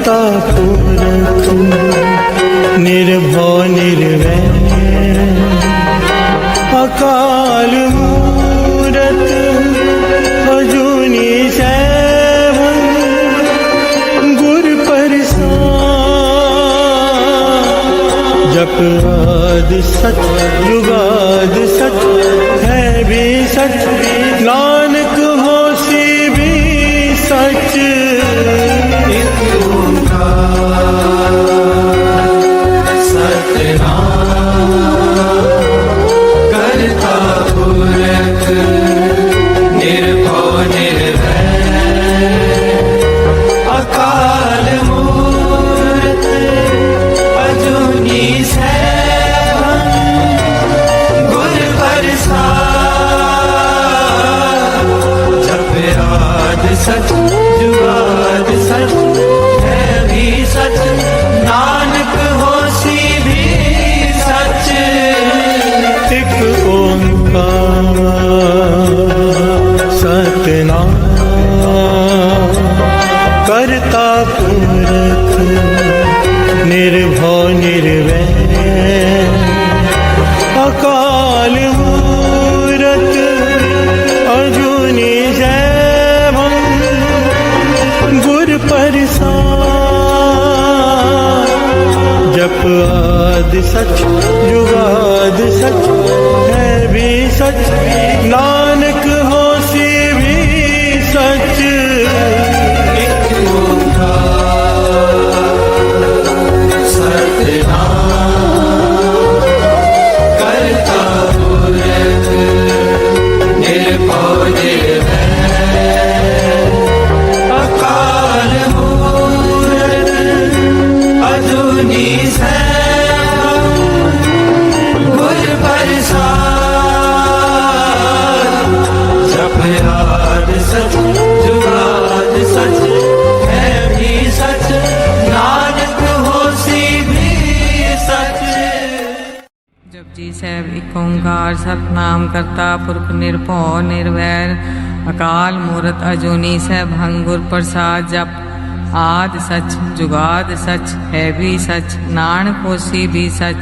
करता पुरख निर्भव निर्वैर अकाल मूरत अजूनी सैभं गुर प्रसाद जप आदि सच जुगाद सच है भी सच नानक होसी भी सच सच जुगाद सच है भी सच नानक होसी भी सच एक ओंकार सतनाम करता पुरख निर्भव निर्वैर अकाल मूरत अजूनी प्रसाद जप आदि सच जुगाद सच है भी सच नानक होसी भी सच एक ओंकार सतनाम करता पुरख निर्भव निर्वैर अकाल अजूनी सैभं गुर प्रसाद जप आदि सच जुगाद सच है भी सच नानक होसी भी सच। जपजी साहिब एक ओंकार सतनाम करता पुरख निर्भव निर्वैर अकाल मूरत अजूनी सैभं गुर प्रसाद जप आदि सच जुगाद सच है भी सच नानक होसी भी सच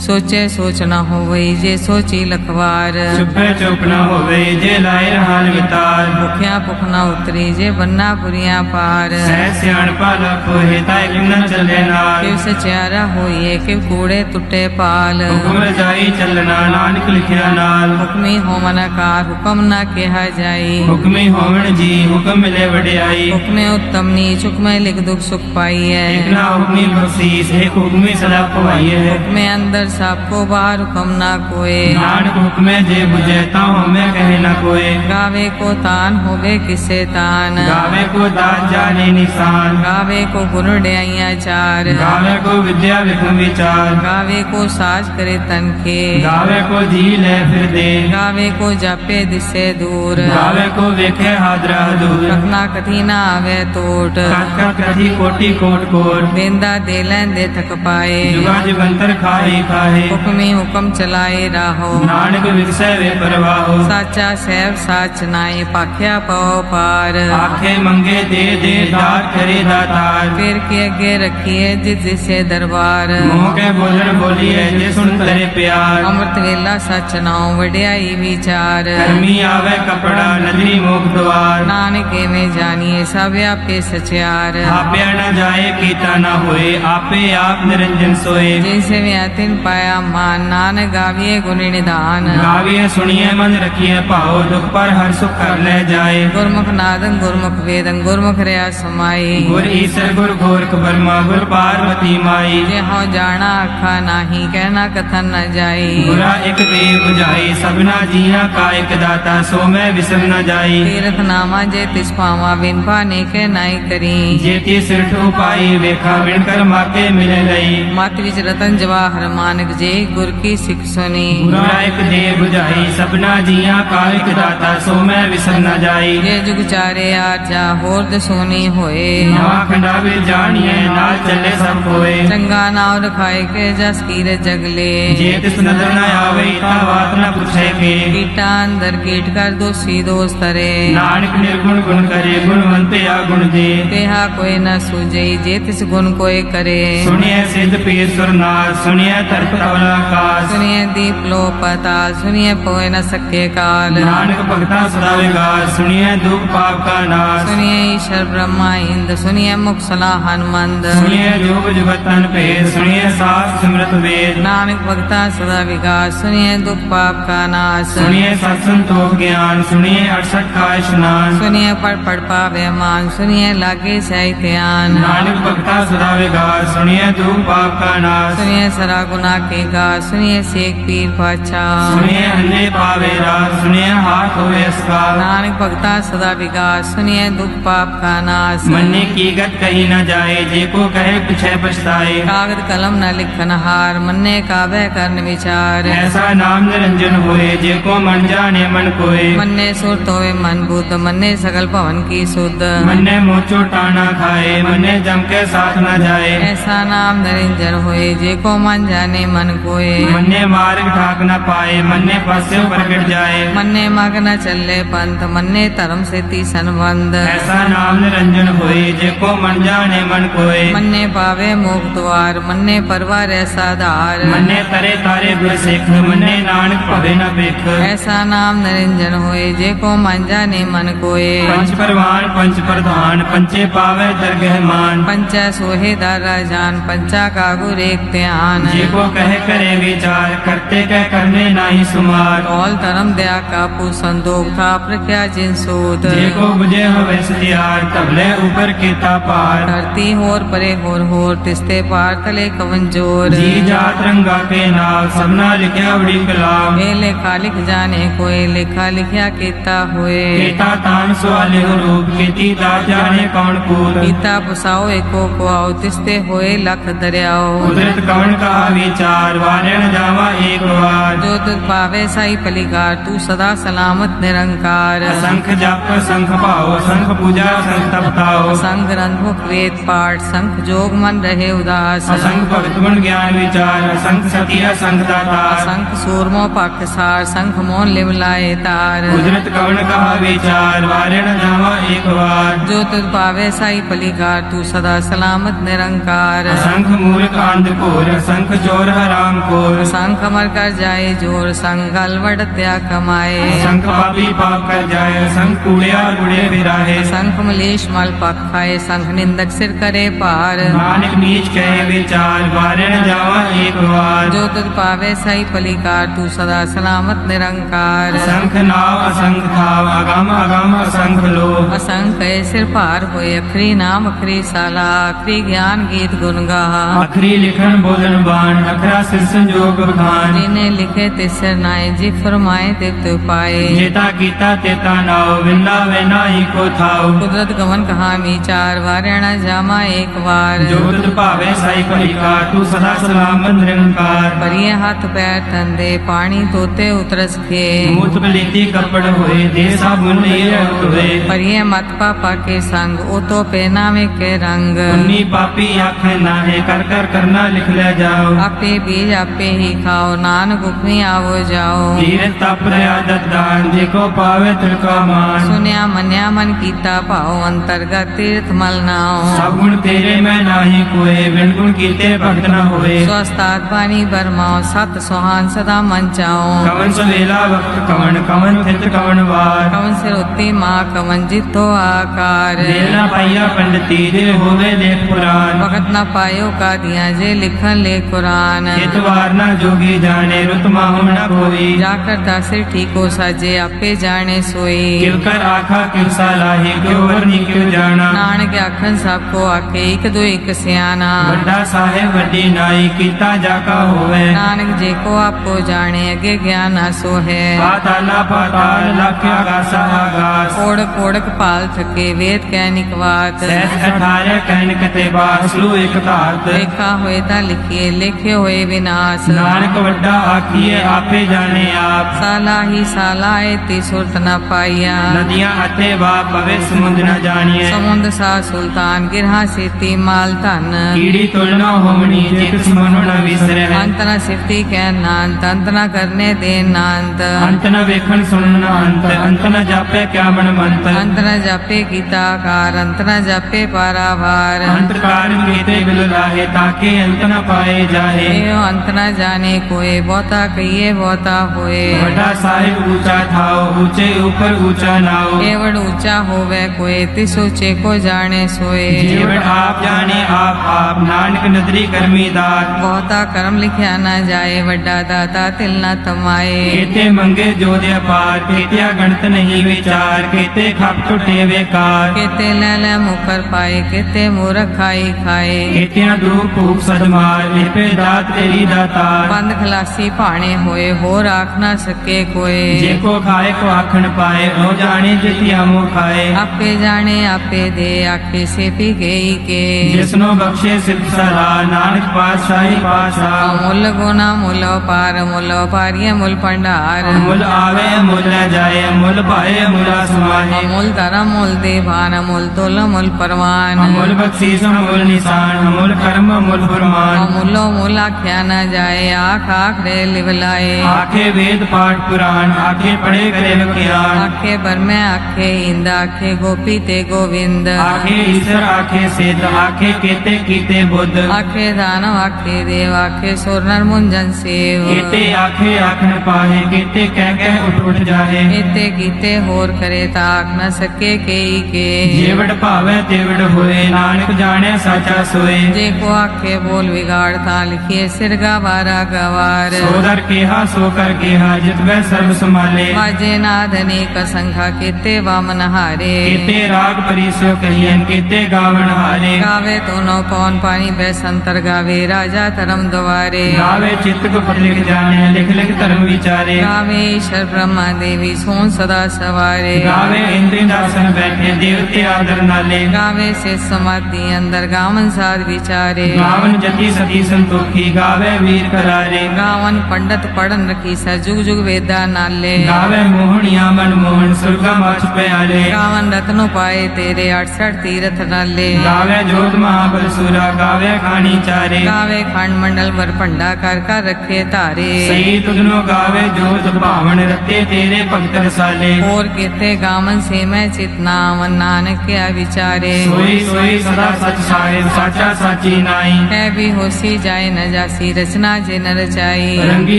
सोचे सोच न होवई जे सोची लखवार चुपे चुप न होवे जे लाए रहान वितार भुखिया भुख न उतरी जे बन्ना पुरिया पार सह सियाण पाला कोहे ताय किम न चले नाल किव सचियारा होइए किव कूड़े टुटे पाल हुक्म रजाई चलना नानक लिखिया नाल हुक्मी होमन कार हुक्म न केहा जाई हुक्मी होवण जी हुक्म मिले वडियाई हुक्मे उत्तम नीच हुक्मे लिख दुख सुख पाइए एक ना हुक्मी बख्शीस एक हुक्मी सदा पवाइए हुक्मे अंदर सबको बाहर हुक्म ना कोय नानक हुक्मे जे बुझे ताऊ हमें कहे न कोय गावे को तान होवे किसे तान गावे को दात जाने निशान गावे को गुण डैया चार गावे को विद्या विक्रम विचार गावे को साज करे तन के गावे को झील है फिर दे गावे को जापे दिसे दूर गावे को वेखे हादरा दूर रखना कथी ना आवे टोट कथ कथी कोटि कोट कोट बेंदा दे लेंदे थक पाए जुगा जुगंतर खाए खाए हुक्मी हुक्म चलाए राहो नानक विरसै वे परवाहो साचा सैब साच नाए पाख्या पाओ पार आखे मंगे दे दे दात करे दातार फिर के अगे रखिए जिसे दरबार मोह के बोलन बोलिए जे सुन करे प्यार अमृत वेला सच नाओ वड्याई विचार कर्मी आवे कपड़ा नदरी मुख द्वार नानक में जानिए सब आपे सचियार आपे न जाए कीता न होए आपे आप निरंजन सोए जैसे व्यातिन पाया मान नानक गाविए गुण निधान गाविए सुनिए मन रखिए पाओ दुख पर हर सुख कर ले जाए गुरमुख नादन गुरमुख वेदन गुरमुख रया समाई गुर ईसर गुर गोरख ब्रह्मा गुर पार्वती माई जे हो जाना अखा नाही कहना कथन न जाई गुरा एक देव बुझाई सबना जिया का एक दाता सो मैं विसर न जाई तीर्थ नामा जे तिस पावा बिन पाने के नाई करी जेती सिर ठो पाई वेखा विणकर माके मिले लई मात विच रतन जवाहर पार मानक जे गुर की सिख सुनी ਗੁਰਾ ਇੱਕ ਦੇ 부ਝਾਈ ਸਭਨਾ ਜੀਆਂ ਕਾ ਇੱਕ ਦਾਤਾ ਸੋ ਮੈਂ ਵਿਸਰ न ਜਾਈ ये जुग चारे आजा होर दसोनी होए ਨਵਾਂ ਖੰਡਾ ਵਿੱਚ ਜਾਣੀਏ ਨਾਲ ਚੱਲੇ ਸਭ ਕੋਏ चंगा नाव रखाए के जस कीरे जगले ਜੇ ਤਿਸ ਨਦਰ ਨ ਆਵੇ ਤਾਂ ਬਾਤ ਨ ਪੁੱਛੇ ਕੇ कीटा अंदर कीट कर दोषी दोष तरे ਨਾਨਕ ਨਿਰਗੁਣ ਗੁਣ ਕਰੇ ਗੁਣਵੰਤਿਆ ਗੁਣ ਦੇ तेहा कोई न सूझई जे तिस गुण कोई करे ਸੁਣਿਐ ਸਿੱਧ ਪੀਰ ਸੁਰਨਾਥ ਸੁਣਿਐ ਤਰਤ ਤਵਲਾ ਆਕਾਸ਼ सुनिए दीप लो पताल सुनिए पोए न सके काल ਨਾਨਕ ਭਗਤਾ ਸਦਾ ਵਿਗਾਸ ਸੁਣਿਐ ਦੁਖ ਪਾਪ ਕਾ ਨਾਸ਼ सुनिए ईश्वर ब्रह्मा इंद सुनिए मुख सलाह हनुमंद ਸੁਣਿਐ ਜੋਗ ਜੁਗਤਨ ਭੇਦ ਸੁਣਿਐ ਸਾਸ ਸਿਮਰਤ ਵੇਦ नानक भक्ता सदा विकास सुनिए दुख पाप का नाश ਸੁਣਿਐ ਸਤ ਸੰਤੋਖ ਗਿਆਨ ਸੁਣਿਐ 68 ਕਾ ਇਸ਼ਨਾਨ सुनिए पढ़ पावे मान सुनिए लागे सही ध्यान ਨਾਨਕ ਭਗਤਾ ਸਦਾ ਵਿਗਾਸ ਸੁਣਿਐ ਦੁਖ ਪਾਪ ਕਾ ਨਾਸ਼ सुनिए सरा गुना के गा सुनिए शेख पीर पाछा ਸੁਣਿਐ ਅੰਨੇ ਪਾਵੇ ਰਾਸ ਸੁਣਿਐ ਹਾਥ ਹੋਵੇ ਅਸਕਾ नानक भक्ता सदा विकास सुनिए दुख पाप का नाश ਮੰਨੇ ਕੀ ਗਤ ਕਹੀ ਨ ਜਾਏ ਜੇ ਕੋ ਕਹੇ ਪਿਛੈ ਪਛਤਾਏ कागद कलम न लिखन हार मन्ने काबे करन विचार ਐਸਾ ਨਾਮ ਨਿਰੰਜਨ ਹੋਏ ਜੇ ਕੋ ਮਨ ਜਾਣੇ ਮਨ ਕੋਏ मन्ने सुरत होवे मन बुद्ध मन्ने सकल भवन की सुध ਮੰਨੇ ਮੋਚੋ ਟਾਣਾ ਖਾਏ ਮੰਨੇ ਜਮ ਕੇ ਸਾਥ ਨ ਜਾਏ ऐसा नाम निरंजन होए जे को मन जाने मन कोए ਮੰਨੇ ਮਾਰਗ ਠਾਕ ਨ ਪਾਏ ਮੰਨੇ ਪਾਸਿਓ ਪ੍ਰਗਟ ਜਾਏ मन्ने मग न चले पंथ मन्ने धर्म से ती संबंध ਐਸਾ ਨਾਮ ਨਿਰੰਜਨ ਹੋਏ ਜੇ ਕੋ ਮਨ ਜਾਣੇ ਮਨ ਕੋਏ मन्ने पावे मोक्ष द्वार मन्ने परवार ऐसा धार ਮੰਨੇ ਤਰੇ ਤਾਰੇ ਗੁਰ ਸਿੱਖ ਮੰਨੇ ਨਾਨਕ ਭਵੇ ਨ ਵੇਖ ऐसा नाम निरंजन होए जे को मन जाने मन कोए ਪੰਚ ਪਰਵਾਨ ਪੰਚ ਪ੍ਰਧਾਨ ਪੰਚੇ ਪਾਵੇ ਦਰਗਹਿ ਮਾਨ पंचा सोहे दारा जान पंचा का गुर एक ध्यान ਜੇ ਕੋ ਕਹੇ ਕਰੇ ਵਿਚਾਰ ਕਰਤੇ ਕਹਿ ਕਰਨੇ ਨਾਹੀ ਸੁਮਾਰ कौल धर्म दया का पू संदोख था प्रख्या जिन सूत ਜੇ ਕੋ ਬੁਝੇ ਹੋਵੇ ਸਤਿਆਰ ਤਬਲੇ ਉਪਰ ਕੀਤਾ ਪਾਰ धरती होर परे होर तिस्ते पार तले कवन जोर ਜੀ ਜਾਤ ਰੰਗਾ ਕੇ ਨਾਮ ਸਭਨਾ ਲਿਖਿਆ ਬੜੀ ਕਲਾਮ ए लेखा लिख जाने कोई लेखा लिखया कीता होए ਕੀਤਾ ਤਾਨ ਸਵਾਲੇ ਰੂਪ ਕੀਤੀ ਦਾ ਜਾਣੇ ਕੌਣ ਕੂਲ कीता पुसाओ एको को आओ तिस्ते होए लख दरियाओ ਕੁਦਰਤ ਕਵਣ ਕਾ ਵਿਚਾਰ ਵਾਰਣ ਜਾਵਾ ਏਕ ਵਾਰ जो तुझ पावे साई पलिकार तू सदा सलामत निरंकार असंख जप संख भाव संख पूजा संख तपताओ संग ग्रंथ मुख वेद पाठ संख जोग मन रहे उदास असंख भगत गुण ज्ञान विचार असंख सती असंख दाता संख सूरमो पख सार संख मोन लिव लाए तार कुदरत कवण कहा विचार वारण जावा एक बार जो तुझ पावे साई पलिकार तू सदा सलामत निरंकार असंख मूर्ख अंध घोर असंख चोर हराम खोर संख मर कर जाए जोर संग अलवट त्या कमाए असंख पापी पाप कर जाए असंख कूड़िया गुड़े बिराहे संख मलेश मल पख खाए संख निंदक सिर करे पार नानक नीच कहे विचार वारण जावा एक बार जो तुझ पावे साई पलिकार तू सदा सलामत निरंकार असंख नाव असंख थाव अगम अगम असंख लो असंख सिर पार होए अखरी नाम अखरी साला अखरी ज्ञान गीत गुण गाहा अखरी लिखन बोलन बाण अखरा सिर संजोग बखान जिन्हें लिखे तिसर नाए जी फरमाए तित पाए जेता कीता तेता नाव विंदा वेना ही को थाव कुदरत गमन कहा विचार वारणा जामा एक बार जो तुझ भावे साई पलिका तू सदा सलामत निरंकार परिये हाथ पैर ठंडे पानी तोते उतरस खे मूत बलीती कपड़ होए दे साबुन ये होए परिये मत पापा के संग ओ तो पहनावे के रंग उन्नी पापी आखे नाहे कर कर करना लिख ले जाओ आपे बीज आपे ही खाओ नानक उपनी आवो जाओ तीरथ तप आदत दान देखो पावे तिलका मान सुनिया मन्या मन कीता पाओ अंतर्गत तीर्थ मल नाओ सब गुण तेरे में नाही कोए बिन गुण कीते भक्त न होए स्वस्थात पानी बरमाओ सत सुहान सदा मन चाओ कवन सवेला वक्त कवन कवन थित कवन वार कवन सिर उत्ती माँ कवन जितो आकार देना पाइया पंडिती दे होवे लेख पुराण वक्त न पायो का दिया जे लिखन ले कुरान हित वार न जोगी जाने रुत माहु न कोई। जाकर दासिर ठीको साजे आपे जाने सोई। किव कर आखा किव सालाही क्यों वरनी क्यों जाना। नानक आखन सबको आखे एक दो एक सियाना। वड्डा साहेब वड्डी नाई कीता जाका होवे। नानक जे को आपको जाने अगे ज्ञान आसो है। पाताला पाताल लख आगासा आगास। ओढ़क ओढ़क पाल थके वेद कह निकवात। सहस 18 कहन कते बास लू एक धात। लेखा होए ता लिखिए लेखे होए विनाश। नानक वड्डा आखिए आपे जाने आप। साला ही साला ती सुरत न पाइया। नदियां अते वा पवे समुद्र न जानिए। समुद्र सा सुल्तान गिरहा सेती माल धन। कीड़ी तुलना होमनी जित स्मरण न विसरे। अंत न सिफती कह नांत अंत न करने दे नांत। अंत न वेखन सुनन अंत अंत न जापे क्या मन मंत। अंत न जापे गीता कार अंत न जापे पारावार। अंत कारण कीते बिल लाहे ताके अंत न पाए जाहे। एहो अंत न जाने कोई बहुता कहिए बहुता होए। वड्डा साहिब ऊंचा थाओ ऊंचे ऊपर ऊंचा नाओ। केवड़ ऊंचा होवे कोई तिस ऊंचे को जाने सोए। जीवड़ आप जाने आप नानक नदरी करमी दात। बहुता कर्म लिखया न जाए वड्डा दाता तिल न तमाए। केते मंगे जो दे पार केतिया गणत नहीं विचार। केते खप टुटे बेकार। केते ले मुकर पाए केते मूर्ख खाई खाए। केतिया धूप फूक सदमार लिपे दात तेरी दातार। बंद खलासी भाणे होए हो राख न सके कोई। जेको खाए को आखन पाए ओ जाने जितिया मुँह खाए। आपे जाने आपे दे आखे से पी गई के। जिसनो बख्शे सिद्ध सला नानक पातशाही पातशाह। मुल गुना मुल पार मुल पारिय मुल भंडार। मुल आवे मुल न जाए मुल पाए मुला समाहे। अमूल धर्म मूल देवान अमूल तुल मूल परवान। अमूल बख्शीस अमूल निशान अमूल कर्म अमूल फरमान। अमूलो मूल आख्या न जाए आख आख रे लिवलाए। आखे वेद पाठ पुराण आखे पढ़े करे ज्ञान। आखे बरमे आखे इंद आखे गोपी ते गोविंद। आखे ईश्वर आखे सिद्ध आखे केते कीते बुद्ध। आखे दानव आखे देव आखे सोरनर मुंजन सेव। केते आखे आखन पाहे केते कह उठ उठ जाहे। एते कीते होर करे ताक न सके केई के। जेवड़ भावे तेवड़ होए नानक जाने साचा सोए। जे को आखे बोल बिगाड़ ता लिखिए सिरगा बारा गवार। सोदर केहा सोकर केहा जितवे सर्व संभाले। बाजे नाद अनेक संख्या केते वामन हारे। केते राग परिसो कहियन केते गावन हारे। गावे दोनों पौन पानी बैसंतर गावे राजा धर्म द्वारे। गावे चित्त को पढ़ लिख जाने लिख लिख धर्म विचारे। गावे ईश्वर ब्रह्मा देवी सोन सदा सवारे। गावे इंद्र दासन बैठे देवते आदर नाले। गावे से समाधि अंदर गावन साध विचारे। गावन जति सती संतोखी गावे वीर करारे। गावन पंडित पढ़न रखी सा जुग जुग वेदा नाले। गावे मोहनिया मन मोहन सुरगा माछ प्याले। गावन रत्नो पाए तेरे 68 तीरथ नाले। गावे जोत महाबल सुरा गावे खानी चारे। गावे खंड मंडल पर भंडा कर रखे तारे। सही तुदनो गावे जोत भावन रते तेरे भक्त रसाले। और केते गावन से मैं चितनावन नानक क्या विचारे। सोई सोई सदा सच साहिब साचा साची नाई। है भी होसी जाए न जासी रचना जे न रचाई। रंगी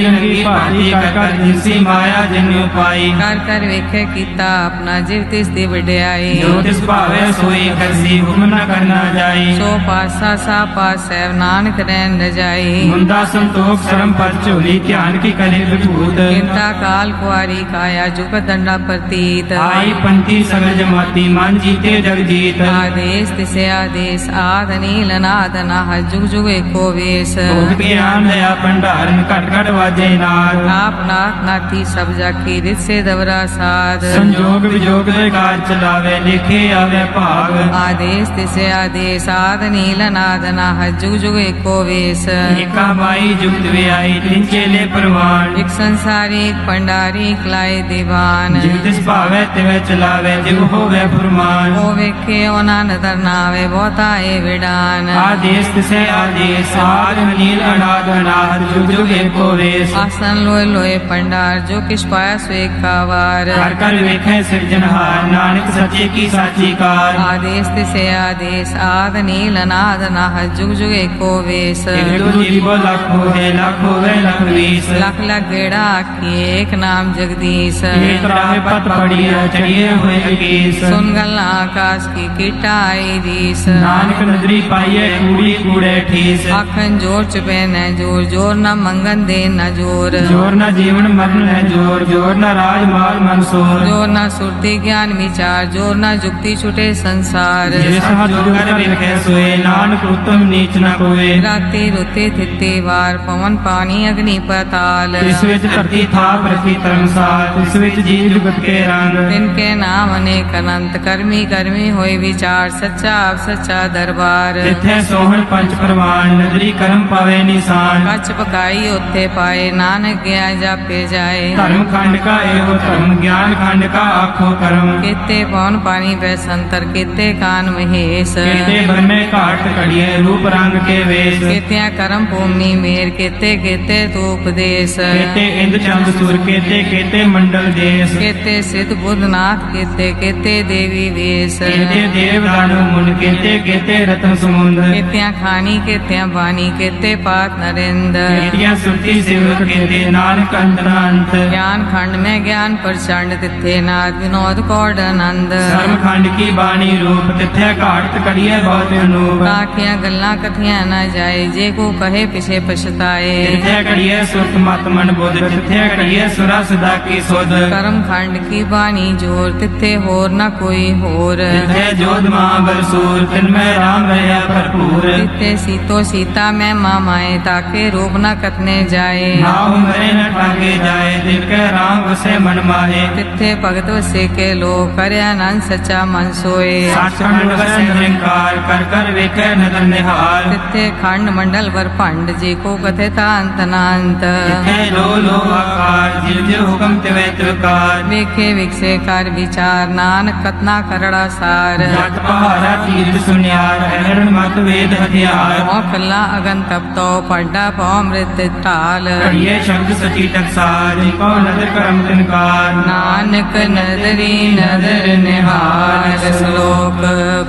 रंगी भांति कर जिसी माया जिन्नु पाई। कर वेखे कीता अपना जीव तिस दी वड्याई। जो तिस भावे सोई करसी हुक्म न करना जाई। सो पासा सा पास है नानक रैन न जाई। मुंदा संतोख शरम पर चोली ध्यान की करे विभूत। चिंता काल कुआरी काया जुग दंडा प्रतीत। आई पंथी सगल जमाती मान जीते जग जीत। आदेश तिसे आदेश आद नील नाद नाह जुग जुग एको वेश। भोग ज्ञान दया भंडारन कट कट वाजे नाद। आप नाथ नाथी सब जाकी रित से दवरा साध। संजोग विजोग दे कार चलावे लिखे आवे भाग। आदेश तिसे आदेश आद नील नाद नाह जुग जुग एको वेश। एका बाई जुगत वे आई तिन चेले परवान। एक संसारी एक पंडारी एक लाए दीवान। जिव तिस भावे तिवे चलावे जिव होवे फुरमान। ओ वेखे ओना नदर नावे बहुता ए विडान। आदेश तिसे आदेश आद नील अनाद अनाहत जुग जुग एको वेश। आसन लोए लोए पंडार जो किस पाया सो एक कावार। कर कर वेखे सिरजनहार नानक सच्चे की साची कार। आदेश तिसे आदेश आद नील नाद नाह जुग जुग एको वेश। एक दो जीवो लाख होवे लाख होवे लख वीस। लख लख गेड़ा आखी एक नाम जगदीश। एक राह पत पड़िया चढ़िए हुए अकीस। सुन गल आकाश की कीटा आई रीस। नानक नदरी पाइये कूड़ी कूड़े ठीस। आखन जोर चुपे न जोर जोर न ਮੰਗਨ ਦੇ ਨ ਜੋਰ जोर न जीवन मरण है जोर जोर न राज माल मनसोर ਜੋਰ ਨ ਸੁਰਤੀ ਗਿਆਨ ਵਿਚਾਰ ਜੋਰ ਨ ਜੁਗਤੀ ਛੁਟੇ ਸੰਸਾਰ जिस हाथ जोगर विखे सोए नानक उत्तम नीच न कोए ਰਾਤੀ ਰੁਤੇ ਥਿੱਤੇ ਵਾਰ ਪਵਨ ਪਾਣੀ ਅਗਨੀ ਪਤਾਲ तिस विच धरती थाप रखी धर्मसाल तिस विच जीव जुगत के रंग ਤਿਨ ਕੇ ਨਾਮ ਅਨੇਕ ਅਨੰਤ ਕਰਮੀ ਕਰਮੀ ਹੋਏ ਵਿਚਾਰ ਸੱਚਾ ਆਪ ਸੱਚਾ ਦਰਬਾਰ तिथे सोहन पंच प्रवान नदरी कर्म पावे निशान ਕੱਚ ਪਕਾਈ ਉੱਥੇ ਪਾਏ ਨਾਨਕ ਗਿਆ ਜਾਪੇ ਜਾਏ धर्म खंड का एवं धर्म ज्ञान खंड का आखो कर्म ਕੀਤੇ ਪਵਨ ਪਾਣੀ ਪੈ ਸੰਤਰ ਕੀਤੇ ਕਾਨ ਮਹੇਸ਼ केते ब्रह्मे घाट कड़िए रूप रंग के वेश ਕੀਤਿਆਂ ਕਰਮ ਭੂਮि ਮੇਰ ਕੀਤੇ ਕੀਤੇ ਤੂ ਉਪਦੇਸ਼ केते इंद्र चंद सुर केते केते मंडल देश ਕੀਤੇ ਸਿਧ ਬੁੱਧ ਨਾਥ ਕੀਤੇ ਕੀਤੇ ਦੇਵੀ ਵੇਸ਼ केते देव दानु मुन केते केते रत्न समुंद ਕੀਤਿਆਂ ਖਾਣੀ ਕੀਤਿਆਂ ਬਾਣੀ ਕੀਤੇ ਪਾਤ ਨਰਿੰਦ केतिया सुरती सेवक केते नानक अंतरा अंत ਗਿਆਨ ਖੰਡ ਮੈਂ ਗਿਆਨ ਪ੍ਰਚੰਡ ਤਿੱਥੇ ਨਾਦ ਵਿਨੋਦ ਕੌੜ ਆਨੰਦ धर्म खंड की बाणी रूप तिथे घाट कड़िए बहुत अनूप ਆਖੀਆਂ ਗੱਲਾਂ ਕਥੀਆਂ ਨਾ ਜਾਏ ਜੇ ਕੋ ਕਹੇ ਪਿਛੇ ਪਛਤਾਏ तिथे कड़िए सुख मत मन बुध तिथे कड़िए सुरा सदा की सुध ਕਰਮ ਖੰਡ ਕੀ ਬਾਣੀ ਜੋਰ ਤਿੱਥੇ ਹੋਰ ਨਾ ਕੋਈ ਹੋਰ तिथे जोध महाबल सूर तिनमें राम रहा भरपूर ਤਿੱਥੇ ਸੀਤੋ ਸੀਤਾ ਮੈਂ ਮਾਮਾਏ ਤਾਕੇ ਰੂਪ ਨਾ ਕਤਨੇ ਜਾਏ नाहु मरे न ठाके जाए दिल के राम वसे मन माहे ਤਿੱਥੇ ਭਗਤ ਵਸੇ ਕੇ ਲੋ ਕਰਿਆ ਆਨੰਦ ਸੱਚਾ ਮਨ ਸੋਏ साखंड वसे निरंकार कर कर वेखे नदन निहाल ਤਿੱਥੇ ਖੰਡ ਮੰਡਲ ਵਰ ਭੰਡ ਜੇ ਕੋ ਕਥੇ ਤਾ ਅੰਤ ਨਾੰਤ तिथे लो लो आकार जिव जिव हुकम तिवे तिवकार ਵੇਖੇ ਵਿਕਸੇ ਕਰ ਵਿਚਾਰ ਨਾਨਕ ਕਤਨਾ ਕਰੜਾ ਸਾਰ जट पहाड़ा तीर्थ सुनियार हरण मत वेद हथियार ਮੋਹ ਕੱਲਾ ਅਗਨ ਤਪਤੋ ਪੜਦਾ ਪਉ ਮ੍ਰਿਤ ਢਾਲ कड़िए शब्द सची टकसार जिको नदर करम तिनकार ਨਾਨਕ ਨਦਰੀ ਨਦਰ ਨਿਹਾਲ ਸ਼ਲੋਕ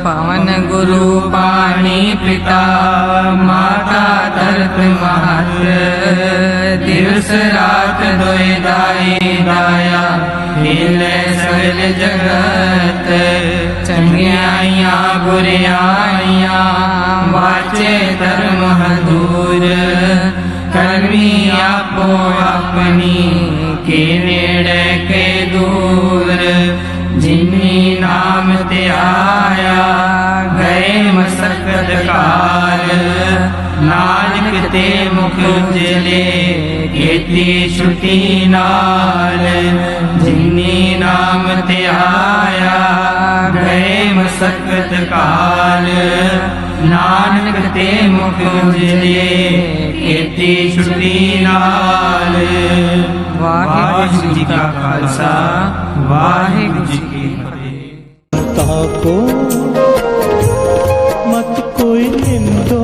ਪਵਨ ਗੁਰੂ ਪਾਣੀ ਪਿਤਾ ਮਾਤਾ ਧਰਤ ਮਹਤ ਦਿਵਸ ਰਾਤ ਦੋਇ ਦਾਈ ਦਾਇਆ ਹਿਲੇ ਸਗਲ ਜਗਤ ਚੰਗਿਆਈਆਂ ਬੁਰਿਆਈਆਂ ਵਾਚੇ ਧਰਮ ਹਦੂਰ ਕਰਮੀ ਆਪੋ ਆਪਣੀ ਕੇ ਨੇੜੇ ਕੇ ਦੂਰ ਜਿਨੀ ਨਾਮ ਤੇ ਆਇਆ ਗਏ ਮਸਕਤ ਕਾਲ ਨਾਨਕ ਤੇ ਮੁਖ ਉਜਲੇ ਕੀਤੀ ਛੁਟੀ ਨਾਲ ਜਿਨੀ ਨਾਮ ਤੇ ਆਇਆ ਗਏ ਮਸਕਤ ਕਾਲ ਨਾਨਕ ਤੇ ਮੁਖ ਉਜਲੇ ਕੀਤੀ ਛੁਟੀ ਨਾਲ ਵਾਹਿਗੁਰੂ ਜੀ ਕਾ ਖਾਲਸਾ ਵਾਹਿਗੁਰੂ ਜੀ ਕੀ ਫਤਿਹ ताको मत कोई निंदो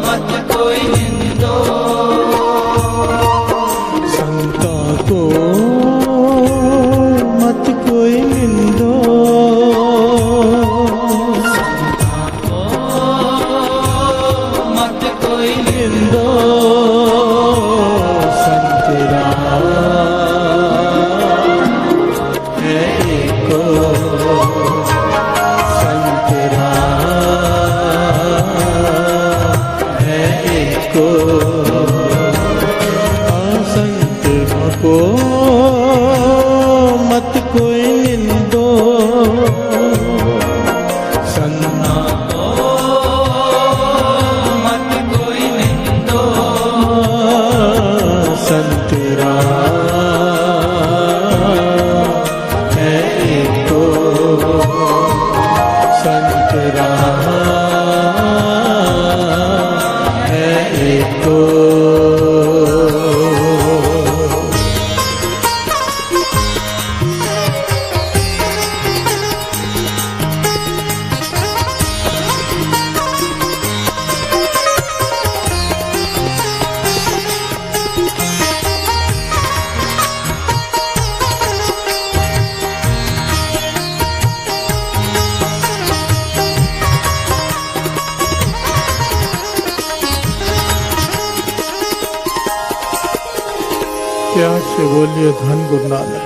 मत कोई निंदो संता को मत कोई निंदो मत कोई निंदो संतरा है एको संतरा है एको संत को मत कोई निंदो सन्ना मत कोई निंदो संतरा है एको संतरा है एको प्यार से बोलिए धन गुरु नानक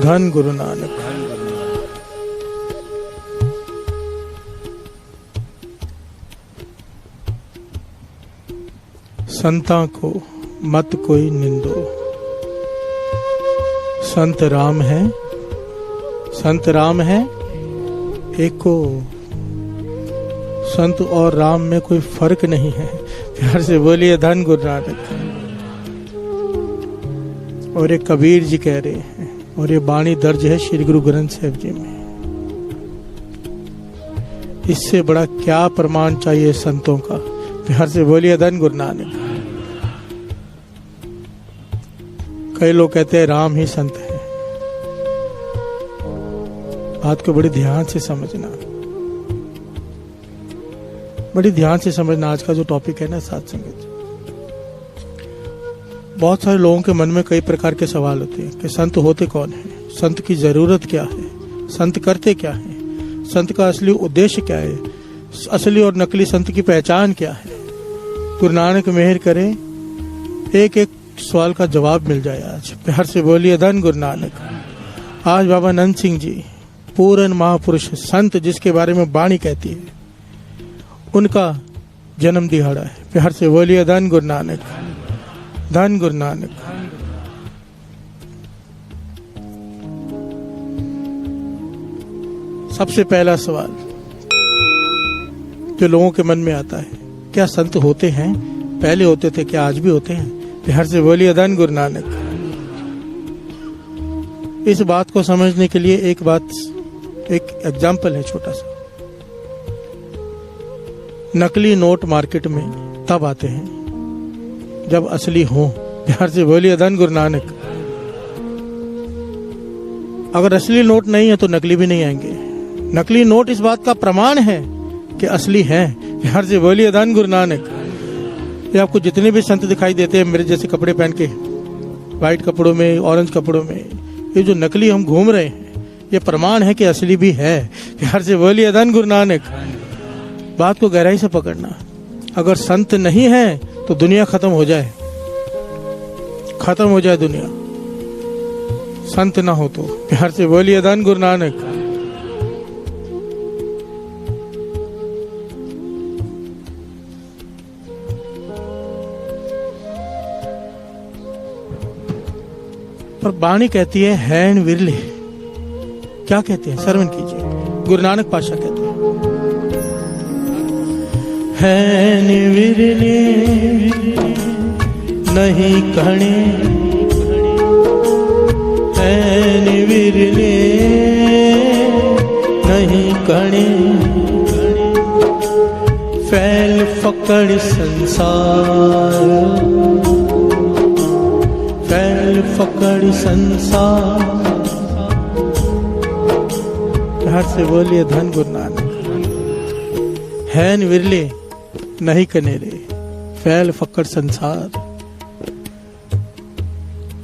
धन गुरु नानक संता को मत कोई निंदो। संत राम है, संत राम है एको। संत और राम में कोई फर्क नहीं है। प्यार से बोलिए धन गुरु नानक। और ये कबीर जी कह रहे हैं, और ये बाणी दर्ज है श्री गुरु ग्रंथ साहिब जी में। इससे बड़ा क्या प्रमाण चाहिए संतों का। प्यार से बोलिए धन गुरु नानक। कई लोग कहते हैं राम ही संत है। बात को बड़ी ध्यान से समझना, बड़ी ध्यान से समझना। आज का जो टॉपिक है ना साथ संगत, बहुत सारे लोगों के मन में कई प्रकार के सवाल होते हैं कि संत होते कौन है, संत की जरूरत क्या है, संत करते क्या है, संत का असली उद्देश्य क्या है, असली और नकली संत की पहचान क्या है। गुरु नानक मेहर करे एक एक सवाल का जवाब मिल जाए आज। प्यार से बोलिए धन गुरु नानक। आज बाबा नंद सिंह जी पूर्ण महापुरुष संत जिसके बारे में वाणी कहती है, उनका जन्म दिहाड़ा है। प्यार से बोलिए धन गुरु नानक, धन गुरु नानक। सबसे पहला सवाल जो लोगों के मन में आता है, क्या संत होते हैं? पहले होते थे, क्या आज भी होते हैं? प्यार से बोलिए धन गुरु नानक। इस बात को समझने के लिए एक एग्जाम्पल है छोटा सा। नकली नोट मार्केट में तब आते हैं जब असली हो। प्यार से बोलिए धन गुरु नानक। अगर असली नोट नहीं है तो नकली भी नहीं आएंगे। नकली नोट इस बात का प्रमाण है कि असली है। प्यार से बोलिए धन गुरु नानक। ये आपको जितने भी संत दिखाई देते हैं मेरे जैसे कपड़े पहन के, व्हाइट कपड़ों में, ऑरेंज कपड़ों में, ये जो नकली हम घूम रहे हैं, ये प्रमाण है कि असली भी है। प्यार से बोलिए धन गुरु नानक। बात को गहराई से पकड़ना। अगर संत नहीं है तो दुनिया खत्म हो जाए, खत्म हो जाए दुनिया, संत ना हो तो। प्यार से बोलिए धन गुरु नानक। पर बाणी कहती है हैन विरले। क्या कहते हैं? श्रवण कीजिए। गुरु नानक पातशाह कहते हैं, हैन विरले नहीं कणे, हैन विरले नहीं कणे, फैल फकड़ संसार, फैल फकड़ संसार। प्यार से बोलिए धन गुरु नानक। हैन विरले नहीं कनेरे, फैल फक्कड़ संसार।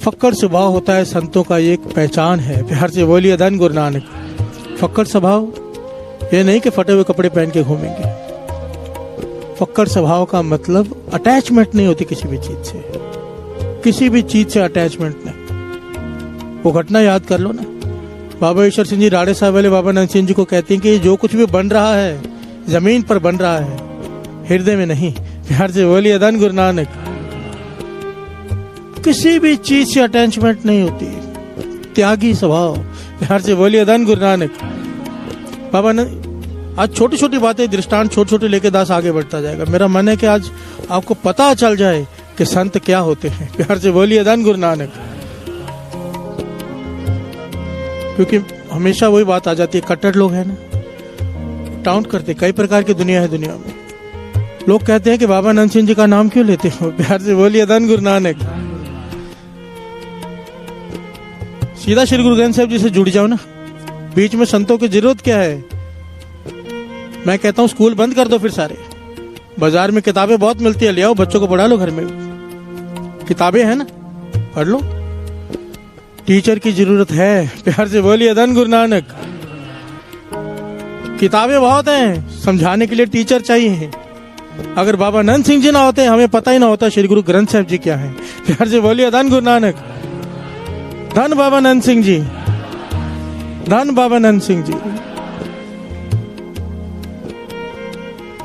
फक्कड़ स्वभाव होता है संतों का, एक पहचान है। प्यार से बोलिए धन गुरु नानक। फक्कड़ स्वभाव ये नहीं कि फटे हुए कपड़े पहन के घूमेंगे। फक्कड़ स्वभाव का मतलब अटैचमेंट नहीं होती किसी भी चीज से, किसी भी चीज से अटैचमेंट नहीं। वो घटना याद कर लो ना, बाबा ईश्वर सिंह जी राड़े साहब वाले बाबा नंद सिंह जी को कहते हैं कि जो कुछ भी बन रहा है जमीन पर बन रहा है, हृदय में नहीं। प्यार से बोलिए धन गुरु नानक। किसी भी चीज से अटैचमेंट नहीं होती, त्यागी स्वभाव। प्यार से बोलिए धन गुरु नानक। बाबा ने आज छोटी छोटी बातें, दृष्टांत छोटे छोटे लेके दास आगे बढ़ता जाएगा। मेरा मन है कि आज आपको पता चल जाए कि संत क्या होते हैं। प्यार से बोलिए धन गुरु नानक। क्योंकि हमेशा वही बात आ जाती है, कट्टर लोग हैं ना, टाउट करते। कई प्रकार की दुनिया है दुनिया में। लोग कहते हैं कि बाबा नंद सिंह जी का नाम क्यों लेते हो? प्यार से बोलिए धन गुरु नानक। सीधा श्री गुरु ग्रंथ साहिब जी से जुड़ जाओ ना। बीच में संतों की जरूरत क्या है? मैं कहता हूँ स्कूल बंद कर दो फिर सारे। बाजार में किताबें बहुत मिलती है, ले आओ, बच्चों को पढ़ा लो। घर में किताबें है ना, पढ़ लो। टीचर की जरूरत है। प्यार से बोलिए धन गुरु नानक। किताबें बहुत हैं, समझाने के लिए टीचर चाहिए। अगर बाबा नंद सिंह जी ना होते, हमें पता ही ना होता श्री गुरु ग्रंथ साहिब जी क्या है। प्यार से बोलिए धन गुरु नानक। धन बाबा नंद सिंह जी, धन बाबा नंद सिंह जी।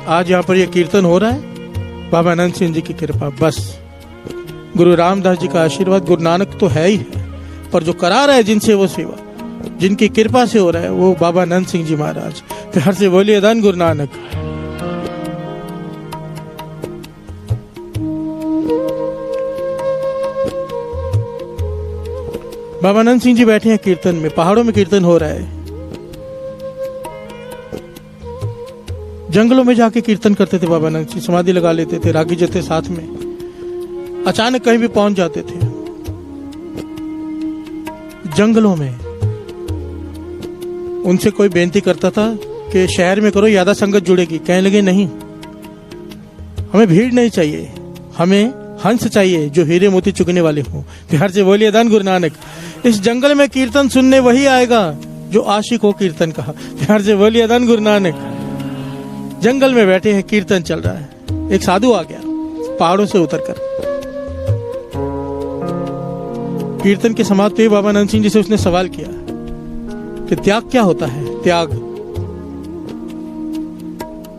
आज यहाँ पर ये कीर्तन हो रहा है, बाबा आनंद सिंह जी की कृपा, बस गुरु रामदास जी का आशीर्वाद, गुरु नानक तो है ही है, पर जो करा रहा है जिनसे वो सेवा, जिनकी कृपा से हो रहा है, वो बाबा आनंद सिंह जी महाराज। प्यार से बोलिए धन गुरु नानक। बाबा आनंद सिंह जी बैठे हैं कीर्तन में, पहाड़ों में कीर्तन हो रहा है। जंगलों में जाके कीर्तन करते थे बाबा आनंद सिंह, समाधि लगा लेते थे, रागी जते साथ में, अचानक कहीं भी पहुंच जाते थे। जंगलों में उनसे कोई बेनती करता था कि शहर में करो, ज्यादा संगत जुड़ेगी। कहने लगे नहीं, हमें भीड़ नहीं चाहिए, हमें हंस चाहिए जो हीरे मोती चुगने वाले हों। प्यार से बोलिए धन गुरु नानक। इस जंगल में कीर्तन सुनने वही आएगा जो आशिक हो कीर्तन कहा। प्यार से बोलिए धन गुरु नानक। जंगल में बैठे हैं, कीर्तन चल रहा है, एक साधु आ गया पहाड़ों से उतरकर। कीर्तन के समाप्त हुए बाबा आनंद सिंह जी से उसने सवाल किया कि त्याग क्या होता है, त्याग।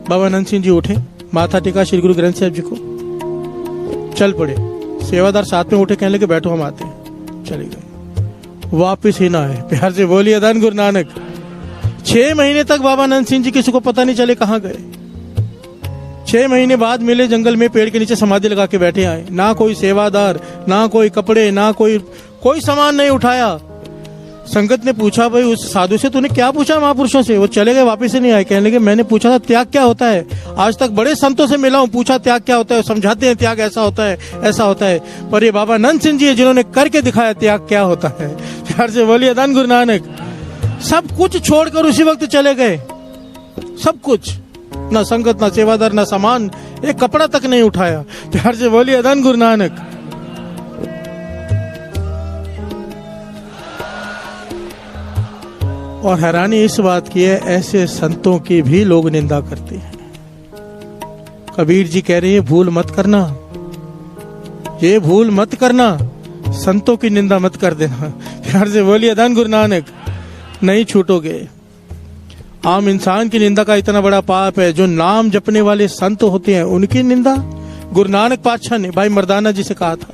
बाबा आनंद सिंह जी उठे, माथा टेका श्री गुरु ग्रंथ साहिब जी को, चल पड़े। सेवादार साथ में उठे, कहने लगे बैठो हम आते हैं। चले गए, वापिस ही ना आए। प्यार से बोलिए धन गुरु नानक। 6 महीने तक बाबा आनंद सिंह जी किसी को पता नहीं चले कहां गए। 6 महीने बाद मिले, जंगल में पेड़ के नीचे समाधि लगा के बैठे आए। ना कोई सेवादार, ना कोई कपड़े, ना कोई सामान नहीं उठाया। संगत ने पूछा, भाई उस साधु से तूने क्या पूछा महापुरुषों से? वो चले गए, वापिस से नहीं आए। कहने लगे मैंने पूछा था त्याग क्या होता है, आज तक बड़े संतों से मिला हूं, पूछा त्याग क्या होता है, समझाते हैं त्याग ऐसा होता है, ऐसा होता है, पर ये बाबा आनंद सिंह जी है जिन्होंने करके दिखाया त्याग क्या होता है। प्यार से बोलिए धन गुरु नानक। सब कुछ छोड़कर उसी वक्त चले गए, सब कुछ, ना संगत, ना सेवादार, ना सामान, एक कपड़ा तक नहीं उठाया। प्यार से बोलिए धन गुरु नानक। और हैरानी इस बात की है, ऐसे संतों की भी लोग निंदा करते हैं। कबीर जी कह रहे हैं भूल मत करना, ये भूल मत करना, संतों की निंदा मत कर देना। प्यार से बोलिए धन गुरु नानक। नहीं छूटोगे। आम इंसान की निंदा का इतना बड़ा पाप है, जो नाम जपने वाले संत होते हैं उनकी निंदा। गुरु नानक पातशाह ने भाई मर्दाना जी से कहा था,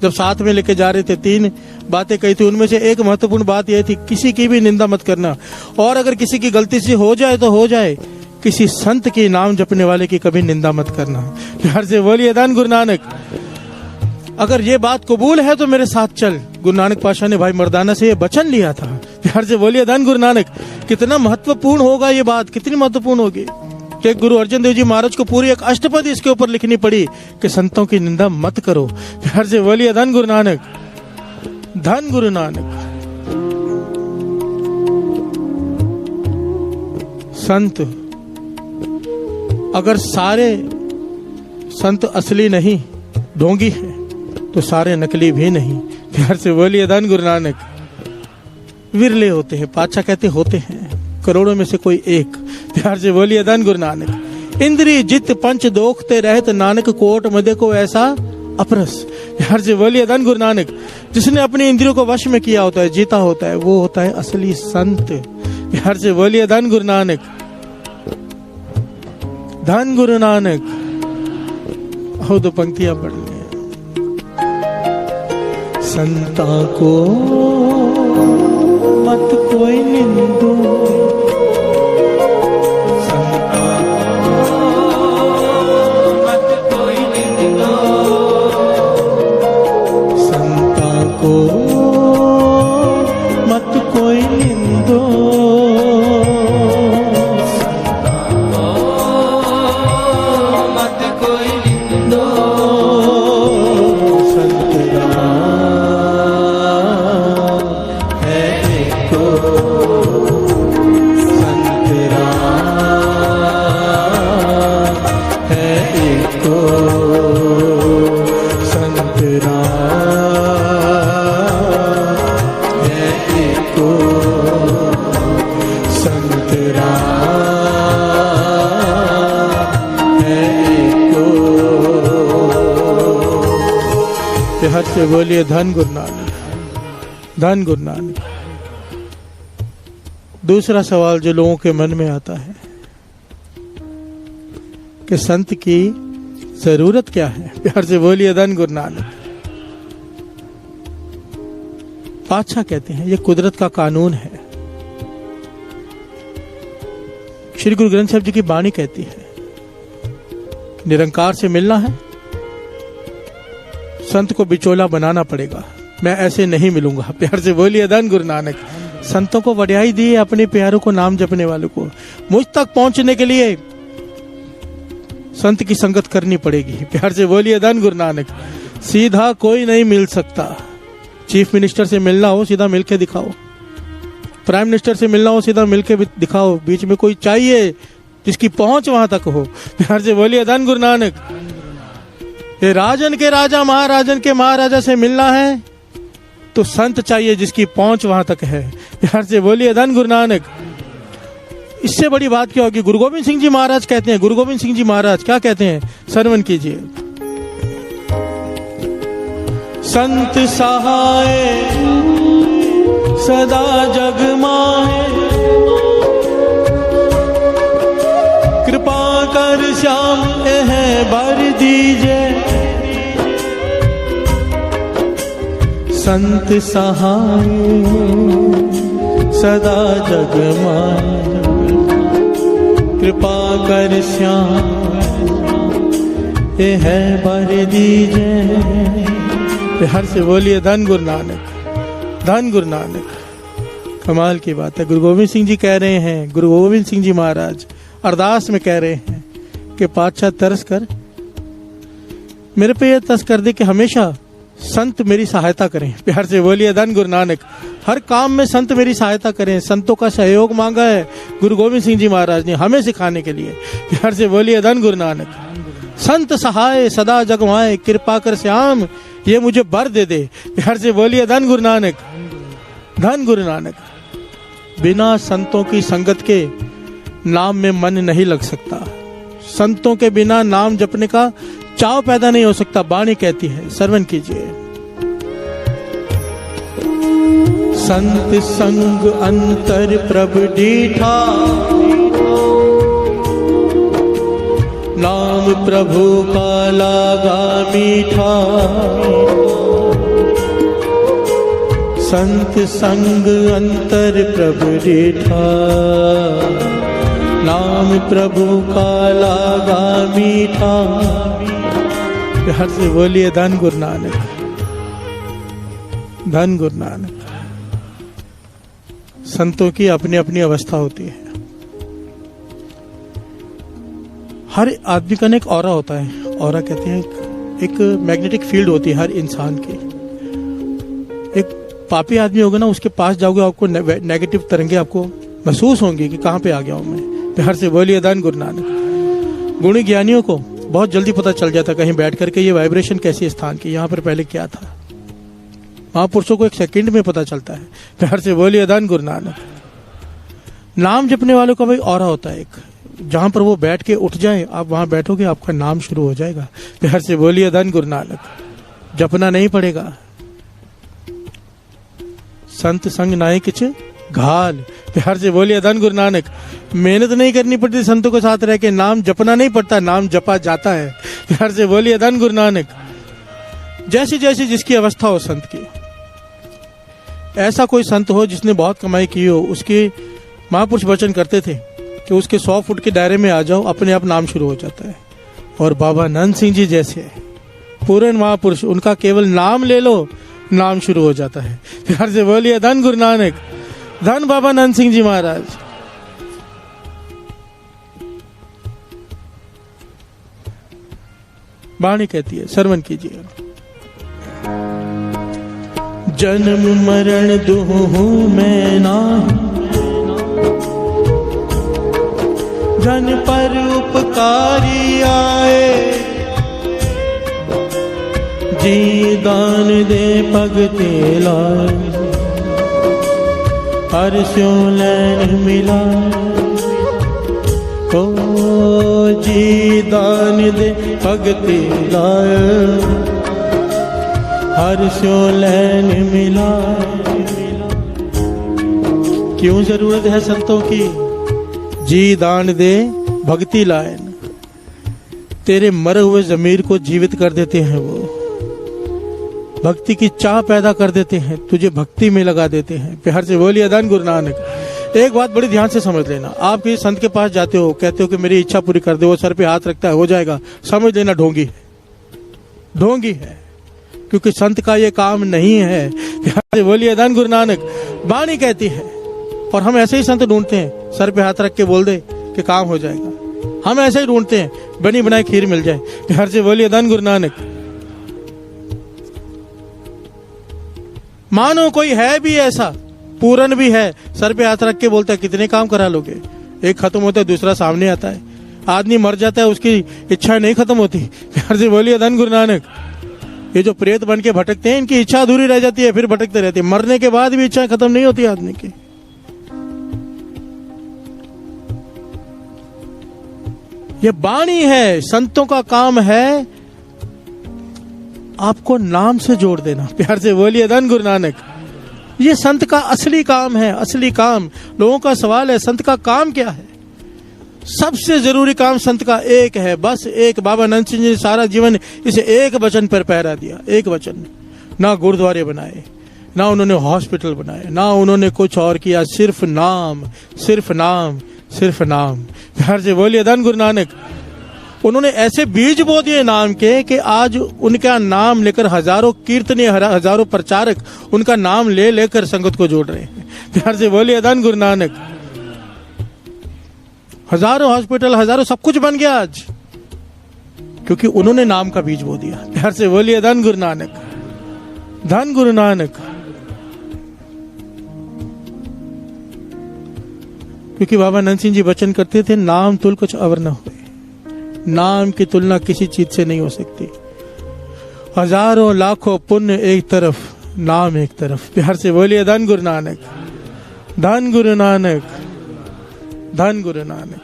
जब साथ में लेके जा रहे थे, 3 बातें कही थी, उनमें से एक महत्वपूर्ण बात यह थी किसी की भी निंदा मत करना, और अगर किसी की गलती से हो जाए तो हो जाए, किसी संत के नाम जपने वाले की कभी निंदा मत करना। प्यार से बोलिए धन गुरु नानक। अगर ये बात कबूल है तो मेरे साथ चल। गुरु नानक पातशाह ने भाई मर्दाना से ये वचन लिया था। प्यार से बोलिए धन गुरु नानक। कितना महत्वपूर्ण होगा ये बात, कितनी महत्वपूर्ण होगी कि गुरु अर्जन देव जी महाराज को पूरी एक अष्टपदी इसके ऊपर लिखनी पड़ी कि संतों की निंदा मत करो। प्यार से बोलिए धन गुरु नानक। धन गुरु नानक। संत, अगर सारे संत असली नहीं, ढोंगी है, तो सारे नकली भी नहीं। प्यार से बोलिए धन गुरु नानक। विरले होते हैं, पातशाह कहते होते हैं, करोड़ों में से कोई एक। प्यार से बोलिए धन गुरु नानक। इंद्री जित पंच दोखते रहत, नानक कोट मदे को ऐसा अपरस। प्यार से बोलिए धन गुरु नानक। जिसने अपनी इंद्रियों को वश में किया होता है, जीता होता है, वो होता है असली संत। प्यार से बोलिए धन गुरु नानक। धन गुरु नानक। हो 2 पंक्तियां पढ़ ले। संता को मत कोई निंदो, संता को मत कोई निंदो, संता को मत कोई निंदो, संता को मत कोई निंदो, संत हर से बोलिए धन गुरु नानक। धन गुरु नानक। दूसरा सवाल जो लोगों के मन में आता है कि संत की जरूरत क्या है? प्यार से बोलिए धन गुरु नानक। पातशाह कहते हैं ये कुदरत का कानून है। श्री गुरु ग्रंथ साहिब जी की वाणी कहती है निरंकार से मिलना है, संत को बिचौला बनाना पड़ेगा, मैं ऐसे नहीं मिलूंगा। प्यार से बोलिए धन गुरु नानक। संतों को वड्याई दी है, अपने प्यारों को, नाम जपने वालों को। मुझ तक पहुंचने के लिए संत की संगत करनी पड़ेगी। प्यार से बोलिए धन गुरु नानक। सीधा कोई नहीं मिल सकता। चीफ मिनिस्टर से मिलना हो सीधा मिलके दिखाओ, प्राइम मिनिस्टर से मिलना हो सीधा मिलके दिखाओ, बीच में कोई चाहिए जिसकी पहुंच वहां तक हो। प्यार से बोलिए धन गुरु नानक। ये राजन के राजा महाराजन के महाराजा से मिलना है तो संत चाहिए जिसकी पहुंच वहां तक है। प्यार से बोलिए धन गुरु नानक। इससे बड़ी बात क्या होगी? गुरु गोविंद सिंह जी महाराज कहते हैं, गुरु गोविंद सिंह जी महाराज क्या कहते हैं? श्रवण कीजिए। संत सहाय सदा जग माहे, कृपा कर श्याम है बर दीजे। संत सहाय सदा जग माहे, कृपा कर श्याम है बर दीजे। हर से बोलिए धन गुरु नानक, धन गुरु नानक। कमाल की बात है। गुरु गोविंद सिंह जी कह रहे हैं, गुरु गोविंद सिंह जी महाराज अरदास में कह रहे हैं कि पातशाह तरस कर मेरे पे ये तरस कर दे कि हमेशा संत मेरी सहायता करें। प्यार से बोलिए धन गुरु नानक। हर काम में संत मेरी सहायता करें। संतों का सहयोग मांगा है गुरु गोविंद सिंह जी महाराज ने हमें सिखाने के लिए। प्यार से बोलिए धन गुरु नानक। संत सहाय सदा जगमाए, कृपा कर श्याम ये मुझे बर दे दे। प्यार से बोलिए धन गुरु नानक, धन गुरु नानक। बिना संतों की संगत के नाम में मन नहीं लग सकता। संतों के बिना नाम जपने का चाव पैदा नहीं हो सकता। वाणी कहती है, श्रवण कीजिए। संत संग अंतर प्रभ डीठा, नाम प्रभु का लागा मीठा। संत संग अंतर प्रभु डीठा, नाम प्रभु का लागा मीठा। हर से बोलिए धन गुरु नानक, धन गुरु नानक। संतों की अपनी अपनी अवस्था होती है। हर आदमी का एक ऑरा होता है। ऑरा कहते हैं एक मैग्नेटिक फील्ड होती है हर इंसान की। एक पापी आदमी होगा ना, उसके पास जाओगे आपको नेगेटिव तरंगे आपको महसूस होंगी कि कहाँ पे आ गया हूं मैं। प्यार से बोलिए धन गुरु नानक। गुणी ज्ञानियों को बहुत जल्दी पता चल जाता कहीं बैठ करके ये वाइब्रेशन कैसी स्थान की, यहाँ पर पहले क्या था। महापुरुषों को एक सेकंड में पता चलता है। प्यार से बोलिए धन गुरु नानक। नाम जपने वालों का भाई ऑरा होता है एक, जहां पर वो बैठ के उठ जाए, आप वहां बैठोगे आपका नाम शुरू हो जाएगा। प्यार से बोलिए धन गुरु नानक। जपना नहीं पड़ेगा। संत संग नाई किछ घाल। प्यार से बोलिए धन गुरु नानक। मेहनत नहीं करनी पड़ती संतों के साथ रह के, नाम जपना नहीं पड़ता, नाम जपा जाता है। प्यार से बोलिए धन गुरु नानक। जैसी जैसी जिसकी अवस्था हो संत की। ऐसा कोई संत हो जिसने बहुत कमाई की हो, उसके महापुरुष वचन करते थे कि उसके 100 फुट के दायरे में आ जाओ, अपने आप नाम शुरू हो जाता है। और बाबा नंद सिंह जी जैसे पूर्ण महापुरुष, उनका केवल नाम ले लो, नाम शुरू हो जाता है। प्यार से बोलिए धन गुरु नानक, धन बाबा नंद सिंह जी महाराज। वाणी कहती है, श्रवण कीजिए। जन्म मरण दुहु मैं ना, जन पर उपकारी आए। जी दान दे भगते लाए, हर स्यों लैन मिला। ओ जी दान दे भगते लाए, हर स्यों लैन मिला। क्यों जरूरत है संतों की? जी दान दे भक्ति लायन। तेरे मरे हुए जमीर को जीवित कर देते हैं, वो भक्ति की चाह पैदा कर देते हैं, तुझे भक्ति में लगा देते हैं। प्यार से बोलिए धन गुरु नानक। एक बात बड़ी ध्यान से समझ लेना, आप किसी संत के पास जाते हो, कहते हो कि मेरी इच्छा पूरी कर दे, वो सर पे हाथ रखता है, हो जाएगा, समझ लेना ढोंगी है, ढोंगी है, क्योंकि संत का ये काम नहीं है। प्यार से बोलिए धन गुरु नानक। वाणी कहती है, और हम ऐसे ही संत ढूंढते हैं, सर पे हाथ रख के बोल दे कि काम हो जाएगा। हम ऐसे ही ढूंढते हैं, बनी बनाई खीर मिल जाए। प्यार से बोलिए धन गुरु नानक। मानो कोई है भी ऐसा, पूरन भी है, सर पे हाथ रख के बोलता है कितने काम करा लोगे, एक खत्म होता है दूसरा सामने आता है, आदमी मर जाता है उसकी इच्छा नहीं खत्म होती। प्यार से बोलिए धन गुरु नानक। ये जो प्रेत बन के भटकते हैं, इनकी इच्छा अधूरी रह जाती है, फिर भटकते रहते हैं, मरने के बाद भी इच्छा खत्म नहीं होती आदमी की। ये वाणी है, संतों का काम है आपको नाम से जोड़ देना। प्यार से बोलिए धन गुरु नानक। ये संत का असली काम है, असली काम। लोगों का सवाल है संत का काम क्या है? सबसे जरूरी काम संत का एक है, बस एक। बाबा नंद सिंह जी ने सारा जीवन इसे एक वचन पर पहरा दिया, एक वचन। ना गुरुद्वारे बनाए, ना उन्होंने हॉस्पिटल बनाए, ना उन्होंने कुछ और किया, सिर्फ नाम, सिर्फ नाम, सिर्फ नाम। प्यार से बोलिए धन गुरु नानक। उन्होंने ऐसे बीज बो दिए नाम के कि आज उनका नाम लेकर हजारों कीर्तनी, हजारों प्रचारक उनका नाम ले लेकर संगत को जोड़ रहे हैं। प्यार से बोलिए धन गुरु नानक। हजारों हॉस्पिटल, हजारों सब कुछ बन गया आज, क्योंकि उन्होंने नाम का बीज बो दिया। प्यार से बोलिए धन गुरु नानक, धन गुरु नानक। क्योंकि बाबा नंद सिंह जी वचन करते थे, नाम तुल कुछ अवर न हुए। नाम की तुलना किसी चीज से नहीं हो सकती। हजारों लाखों पुण्य एक तरफ, नाम एक तरफ। प्यार से बोलिए धन गुरु नानक, धन गुरु नानक, धन गुरु नानक।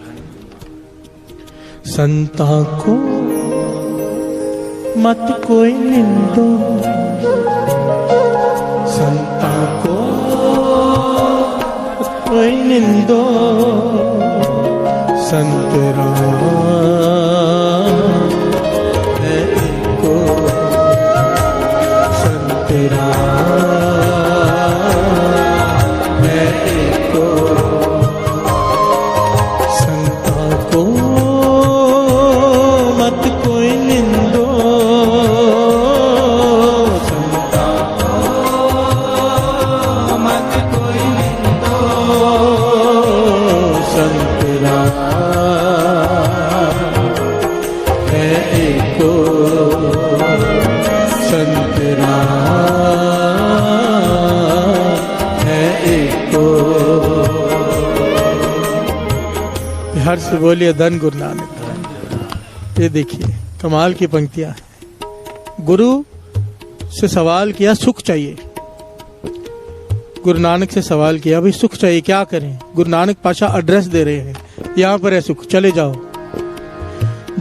संता को मत कोई निंदो, संता को कोई निंदो, संत राम है एको, संत राम है एको। संता को मत कोई निंदो, संता को मत कोई निंदो, संत राम है एको, संत राम है एको। हर से बोलिए धन गुरु नानक। ये देखिए कमाल की पंक्तियां हैं। गुरु से सवाल किया, सुख चाहिए। गुरु नानक से सवाल किया, भाई सुख चाहिए, क्या करें? गुरु नानक पाशा एड्रेस दे रहे हैं, यहाँ पर है सुख, चले जाओ।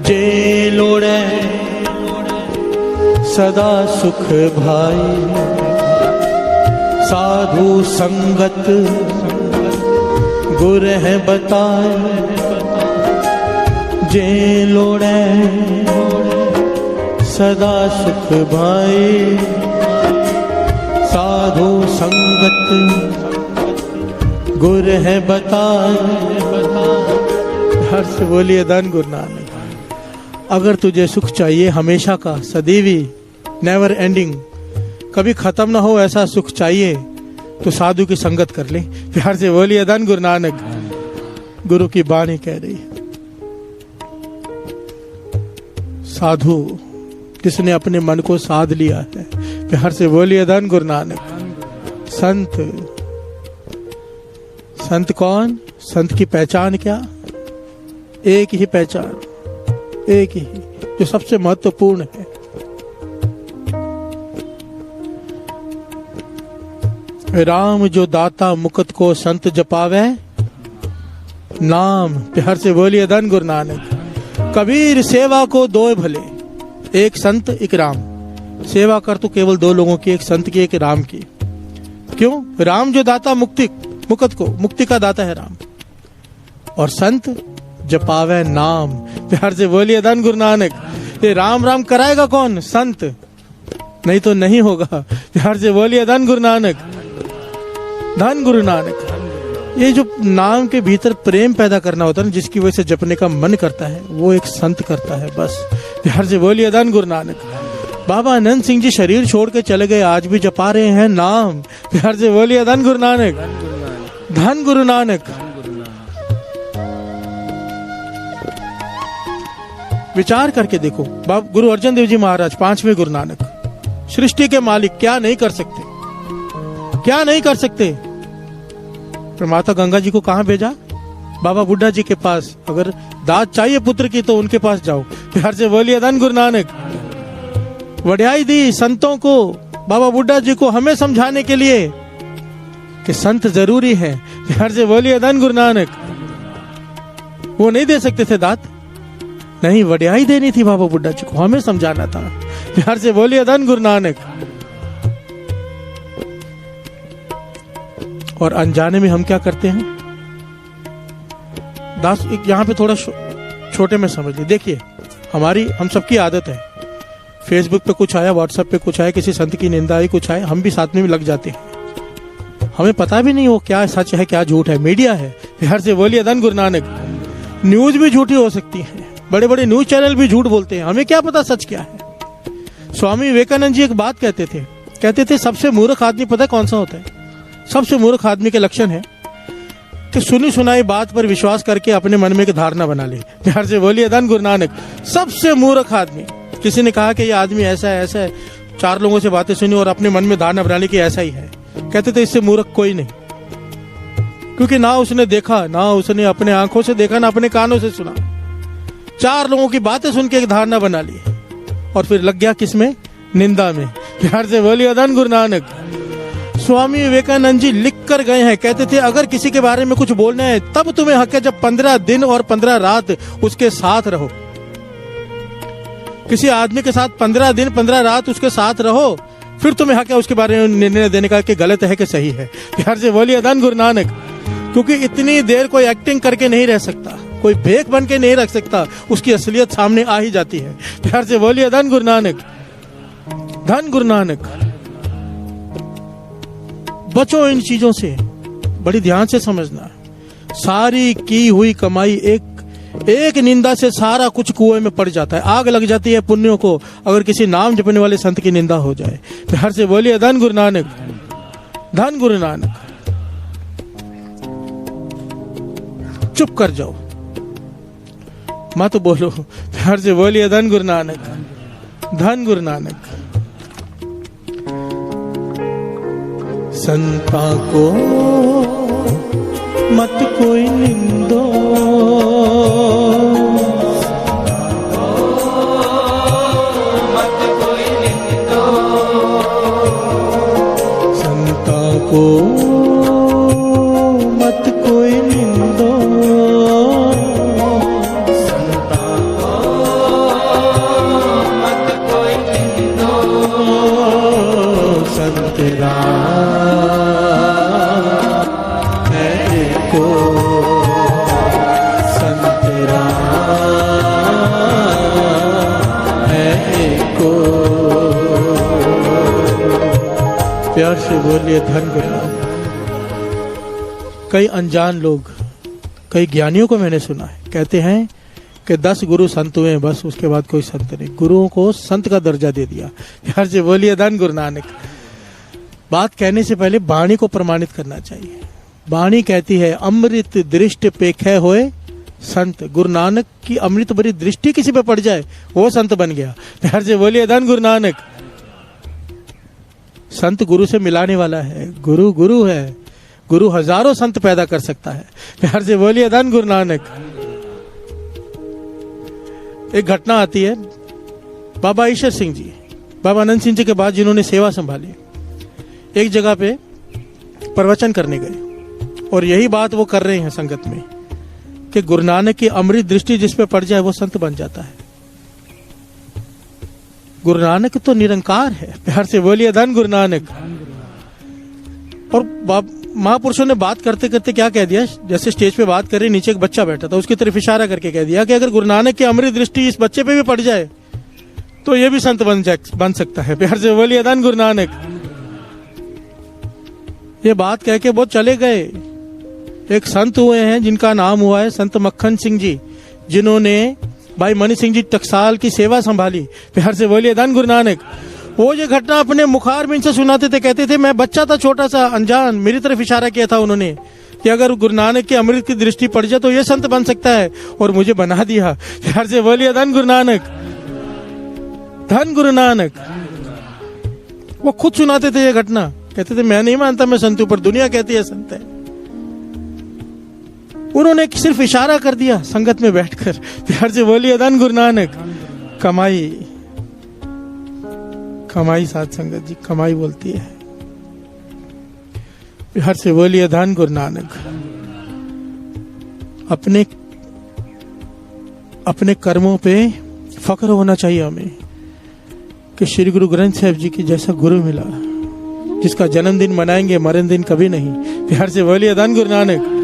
जे लोड़े सदा सुख भाई, साधु संगत गुर है बताए। जे लोड़े सदा सुख भाई, साधु संगत गुर है बताए। हर से बोलिए धन गुरु नानक। अगर तुझे सुख चाहिए हमेशा का, सदैवी, नेवर एंडिंग, कभी खत्म ना हो, ऐसा सुख चाहिए तो साधु की संगत कर ले। प्यार से बोलिए धन गुरु नानक। गुरु की वाणी कह रही है, साधु जिसने अपने मन को साध लिया है। प्यार से बोलिए धन गुरु नानक। संत, संत कौन? संत की पहचान क्या? एक ही पहचान, एक ही, जो सबसे महत्वपूर्ण है। राम जो दाता मुकुत को संत जपावे नाम। प्यार से बोलिए धन गुरु नानक। कबीर सेवा को दो भले, एक संत एक राम। सेवा कर तो केवल दो लोगों की, एक संत की एक राम की। क्यों? राम जो दाता मुक्ति, मुकुत को, मुक्ति का दाता है राम, और संत जपावे नाम। प्यार से बोलिए धन गुरु नानक। ये राम राम कराएगा कौन? संत, नहीं तो नहीं होगा। प्यार से बोलिए धन गुरु नानक, धन गुरु नानक। ये जो नाम के भीतर प्रेम पैदा करना होता है ना, जिसकी वजह से जपने का मन करता है, वो एक संत करता है बस। प्यार से बोलिए धन गुरु नानक। बाबा आनंद सिंह जी शरीर छोड़ के चले गए, आज भी जपा रहे हैं नाम। प्यार से बोलिए धन गुरु नानक, धन गुरु नानक। विचार करके देखो, बाबा गुरु अर्जन देव जी महाराज 5वें गुरु नानक, सृष्टि के मालिक, क्या नहीं कर सकते, क्या नहीं कर सकते। पर माता गंगा जी को कहां भेजा? बाबा बुड्ढा जी के पास। अगर दाद चाहिए पुत्र की तो उनके पास जाओ। प्यार से बोलिए धन गुरु नानक। वड्याई दी संतों को, बाबा बुड्ढा जी को, हमें समझाने के लिए कि संत जरूरी है। प्यार से बोलिए धन गुरु नानक। वो नहीं दे सकते थे दात, नहीं, वड्याई देनी थी बाबा बुड्ढा जी को, हमें समझाना था। प्यार से बोलिए धन गुरु नानक। और अनजाने में हम क्या करते हैं दास, यहां पे थोड़ा छोटे में समझ लीजिए। देखिए, हम सबकी आदत है, फेसबुक पे कुछ आया, व्हाट्सएप पे कुछ आया, किसी संत की निंदा आई, कुछ आया, हम भी साथ में भी लग जाते हैं। हमें पता भी नहीं वो क्या सच है क्या झूठ है, मीडिया है। प्यार से बोलिए धन गुरु नानक। न्यूज भी झूठी हो सकती है, बड़े बड़े न्यूज चैनल भी झूठ बोलते हैं, हमें क्या पता सच क्या है। स्वामी विवेकानंद जी एक बात कहते थे सबसे मूर्ख आदमी पता कौन सा होता है? सबसे मूर्ख आदमी के लक्षण है कि सुनी सुनाई बात पर विश्वास करके अपने मन में एक धारणा बना ले। प्यार से बोलिए धन गुरु नानक। सबसे मूर्ख आदमी, किसी ने कहा कि ये आदमी ऐसा है ऐसा है, 4 लोगों से बातें सुनी और अपने मन में धारणा बना ली कि ऐसा ही है। कहते थे इससे मूर्ख कोई नहीं, क्योंकि ना उसने देखा, ना उसने अपने आंखों से देखा, ना अपने कानों से सुना, 4 लोगों की बातें सुन के एक धारणा बना ली और फिर लग गया किसमें? निंदा में। प्यार से बोलिए धन गुरु नानक। स्वामी विवेकानंद जी लिख कर गए हैं, कहते थे अगर किसी के बारे में कुछ बोलना है तब तुम्हें हक है जब 15 दिन और 15 रात उसके साथ रहो। किसी आदमी के साथ 15 दिन 15 रात उसके साथ रहो, फिर तुम्हें हक है उसके बारे में निर्णय देने का कि गलत है कि सही है। प्यार से बोलिए धन गुरु नानक। क्योंकि इतनी देर कोई एक्टिंग करके नहीं रह सकता, कोई फेक बन के नहीं रख सकता, उसकी असलियत सामने आ ही जाती है। प्यार से बोलिए धन गुरु नानक, धन गुरु नानक। बचो इन चीजों से, बड़ी ध्यान से समझना। सारी की हुई कमाई एक निंदा से सारा कुछ कुएं में पड़ जाता है, आग लग जाती है पुण्यों को अगर किसी नाम जपने वाले संत की निंदा हो जाए। प्यार से बोलिए धन गुरु नानक, धन गुरु नानक। चुप कर जाओ, मत बोलो। प्यार से बोलिए धन गुरु नानक, धन गुरु नानक। संता को मत कोई निंदो, मत कोई निंदो, संता को मत कोई निंदो, संता को मत कोई निंदो। संत राम है को, संत राम है को। प्यार से बोलिए धन गुरु नानक। कई अनजान लोग, कई ज्ञानियों को मैंने सुना है, कहते हैं कि 10 गुरु संत हुए बस, उसके बाद कोई संत नहीं। गुरुओं को संत का दर्जा दे दिया। प्यार से बोलिए धन गुरु नानक। बात कहने से पहले वाणी को प्रमाणित करना चाहिए। वाणी कहती है अमृत दृष्टि पेखे होए संत। गुरु नानक की अमृत भरी दृष्टि किसी पे पड़ जाए वो संत बन गया। प्यार से बोलिए धन गुरु नानक। संत गुरु से मिलाने वाला है, गुरु गुरु है। गुरु हजारों संत पैदा कर सकता है। प्यार से बोलिए धन गुरु नानक। एक घटना आती है, बाबा ईश्वर सिंह जी, बाबा आनंद सिंह जी के बाद जिन्होंने सेवा संभाली, एक जगह पे प्रवचन करने गए और यही बात वो कर रहे हैं संगत में कि गुरु नानक की अमृत दृष्टि जिस पे पड़ जाए वो संत बन जाता है। गुरु नानक तो निरंकार है। प्यार से बोलिए धन गुरु नानक। और महापुरुषों ने बात करते करते क्या कह दिया, जैसे स्टेज पे बात कर रही, नीचे एक बच्चा बैठा था, उसकी तरफ इशारा करके कह दिया कि अगर गुरु नानक की अमृत दृष्टि इस बच्चे पे भी पड़ जाए तो ये भी संत बन सकता है। प्यार से बोलिए धन गुरु नानक। ये बात कह के बहुत चले गए। एक संत हुए हैं जिनका नाम हुआ है संत मक्खन सिंह जी, जिन्होंने भाई मनी सिंह जी टकसाल की सेवा संभाली। प्यार से बोलिए धन गुरु नानक। वो ये घटना अपने मुखार में इनसे सुनाते थे, कहते थे मैं बच्चा था, छोटा सा अनजान, मेरी तरफ इशारा किया था उन्होंने कि अगर गुरु नानक की अमृत की दृष्टि पड़ जाए तो ये संत बन सकता है, और मुझे बना दिया। प्यार से बोलिए धन गुरु नानक, धन गुरु नानक। वो खुद सुनाते थे ये घटना, कहते थे मैं नहीं मानता मैं संत हूं, पर दुनिया कहती है संत है। उन्होंने सिर्फ इशारा कर दिया संगत में बैठकर। प्यार से बोलिए धन गुरु नानक। कमाई, कमाई साथ संगत जी, कमाई बोलती है। प्यार से बोलिए धन गुरु नानक। अपने कर्मों पे फख्र होना चाहिए हमें कि श्री गुरु ग्रंथ साहिब जी की जैसा गुरु मिला, जिसका जन्मदिन मनाएंगे मरण दिन कभी नहीं। प्यार से बोलिए धन गुरु नानक।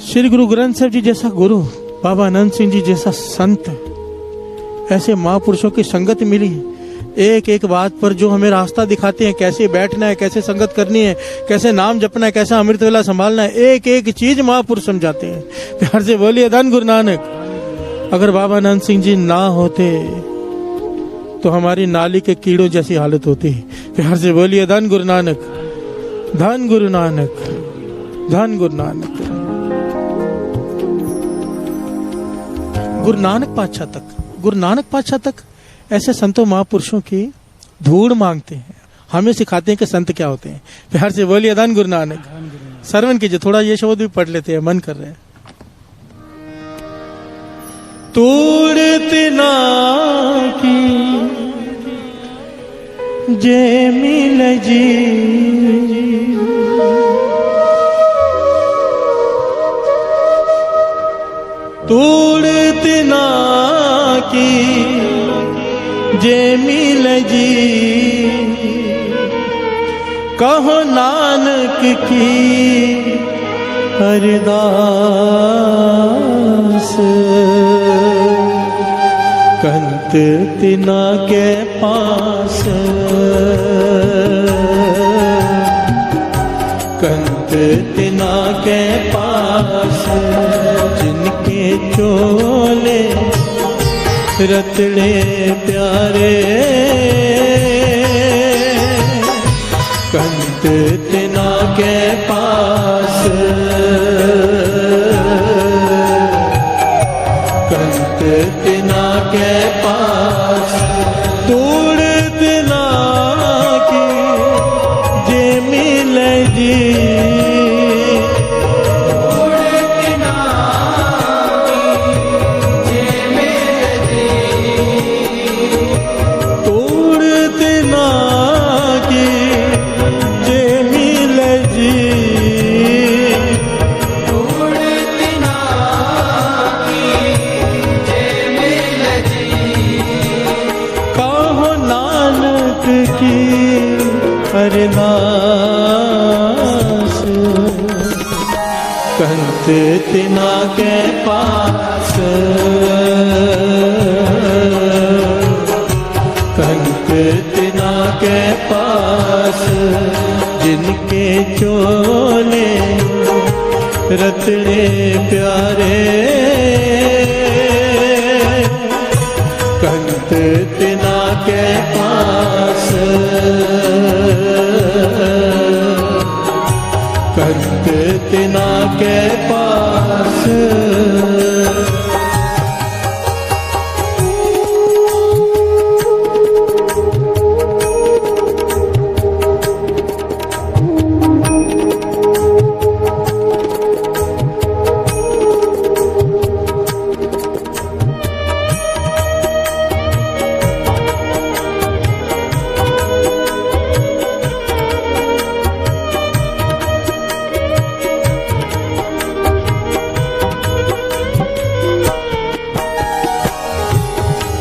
श्री गुरु ग्रंथ साहिब जी जैसा गुरु, बाबा आनंद सिंह जी जैसा संत, ऐसे महापुरुषों की संगत मिली। एक एक बात पर जो हमें रास्ता दिखाते हैं, कैसे बैठना है, कैसे संगत करनी है, कैसे नाम जपना है, कैसा अमृत वेला संभालना है, एक एक चीज महापुरुष समझाते हैं। प्यार से बोलिए धन गुरु नानक। अगर बाबा आनंद सिंह जी ना होते तो हमारी नाली के कीड़ों जैसी हालत होती। प्यार से बोलिए धन गुरु नानक, धन गुरु नानक, धन गुरु नानक। गुरु नानक पातशाह तक ऐसे संतों महापुरुषों की धूड़ मांगते हैं, हमें सिखाते हैं कि संत क्या होते हैं। प्यार से बोलिए धन गुरु नानक। श्रवण कीजिए, थोड़ा ये शब्द भी पढ़ लेते हैं, मन कर रहे हैं। तूड़ तिना की जे मिल जी, तूड़ तिना की जे मिल जी, कहो नानक की अरदास, कंत तिना के पास, कंत तिना के पास, जिनके चोले रतड़े प्यारे, कंत तिना के पास, कंत तिना के पास, तूड़ तिना की जे मिल जी, अरदास, कंत तिना के पास, कंत तिना के पास, जिनके चोले रतड़े प्यारे, कंत तिना के पास, कंत तिना के पास।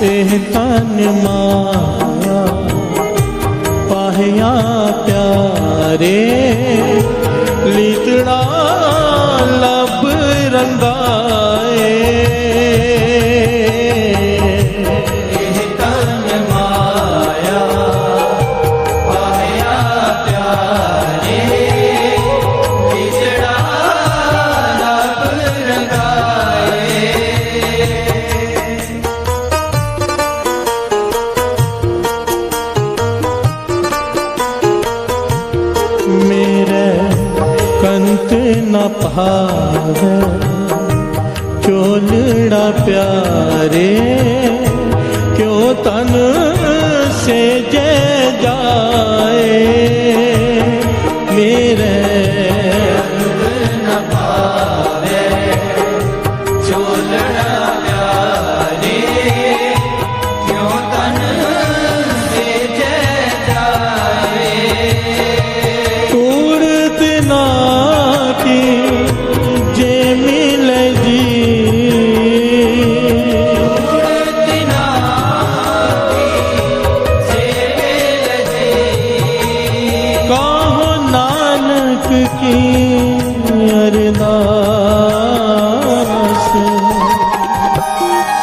एह तन माया पाहिया प्यारे लीतड़ा लब रंगाए न पावे चोलड़ा प्यारे क्यों तन से जय जाए मेरे न पावे चोलड़ा प्यारे क्यों तन से जय जाए तूरत ना जे मिल जी कहो नानक की अरदास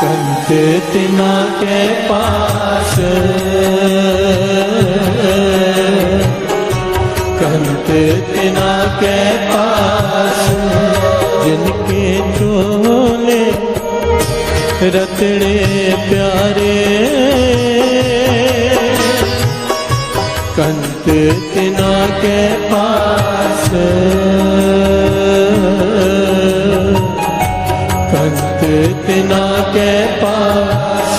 कंत तिना के पास कंत तिना के पास जिनके चोले रतड़े प्यारे कंत तिना के पास कंत तिना के पास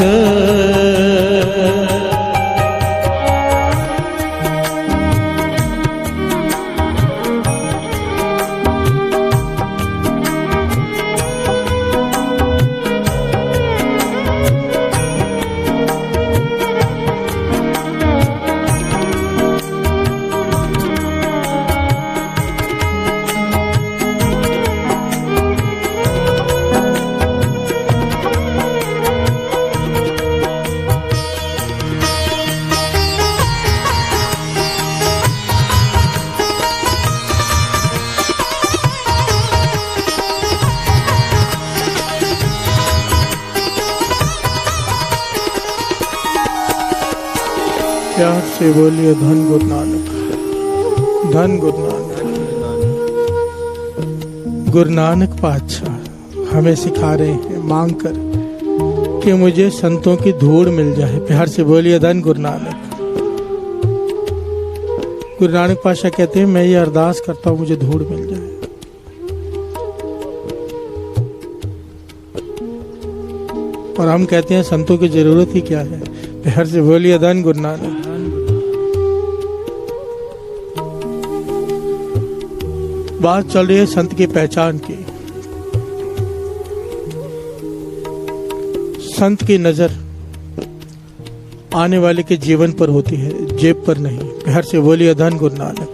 प्यार से बोलिए धन गुरु नानक, धन गुरु नानक। गुरु नानक पातशाह हमें सिखा रहे हैं मांग कर कि मुझे संतों की धूड़ मिल जाए। प्यार से बोलिए धन गुरु नानक। गुरु नानक पातशाह कहते हैं मैं ये अरदास करता हूं मुझे धूड़ मिल जाए। और हम कहते हैं संतों की जरूरत ही क्या है। प्यार से बोलिए धन गुरु नानक। बात चल रही है संत की पहचान की। संत की नजर आने वाले के जीवन पर होती है, जेब पर नहीं। प्यार से बोलिए धन गुरु नानक।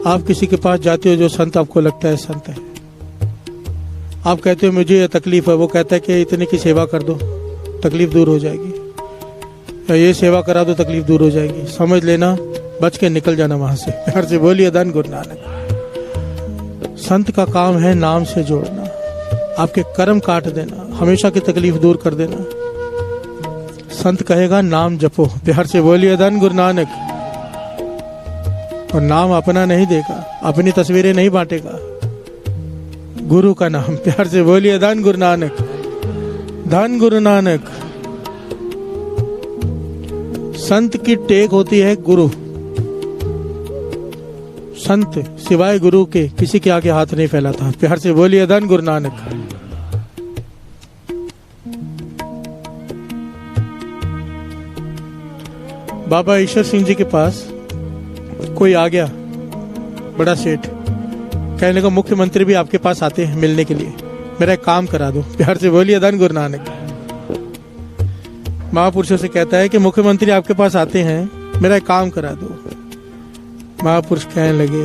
आप किसी के पास जाते हो जो संत आपको लगता है संत है, आप कहते हो मुझे ये तकलीफ है, वो कहता है कि इतने की सेवा कर दो तकलीफ दूर हो जाएगी, या ये सेवा करा दो तकलीफ दूर हो जाएगी। समझ लेना, बच के निकल जाना वहां से। प्यार से बोलिए धन गुरु नानक। संत का काम है नाम से जोड़ना, आपके कर्म काट देना, हमेशा की तकलीफ दूर कर देना। संत कहेगा नाम जपो। प्यार से बोलिए धन गुरु नानक। और नाम अपना नहीं देगा, अपनी तस्वीरें नहीं बांटेगा, गुरु का नाम। प्यार से बोलिए धन गुरु नानक, धन गुरु नानक। संत की टेक होती है गुरु। संत सिवाय गुरु के किसी के आगे हाथ नहीं फैलाता। प्यार से बोलिए धन गुरु नानक। बाबा ईश्वर सिंह जी के पास कोई आ गया, बड़ा सेठ, कहने लगा मुख्यमंत्री भी आपके पास आते हैं मिलने के लिए, मेरा एक काम करा दो। प्यार से बोलिए धन गुरु नानक। महापुरुषों से कहता है कि मुख्यमंत्री आपके पास आते हैं, मेरा एक काम करा दो। महापुरुष कहने लगे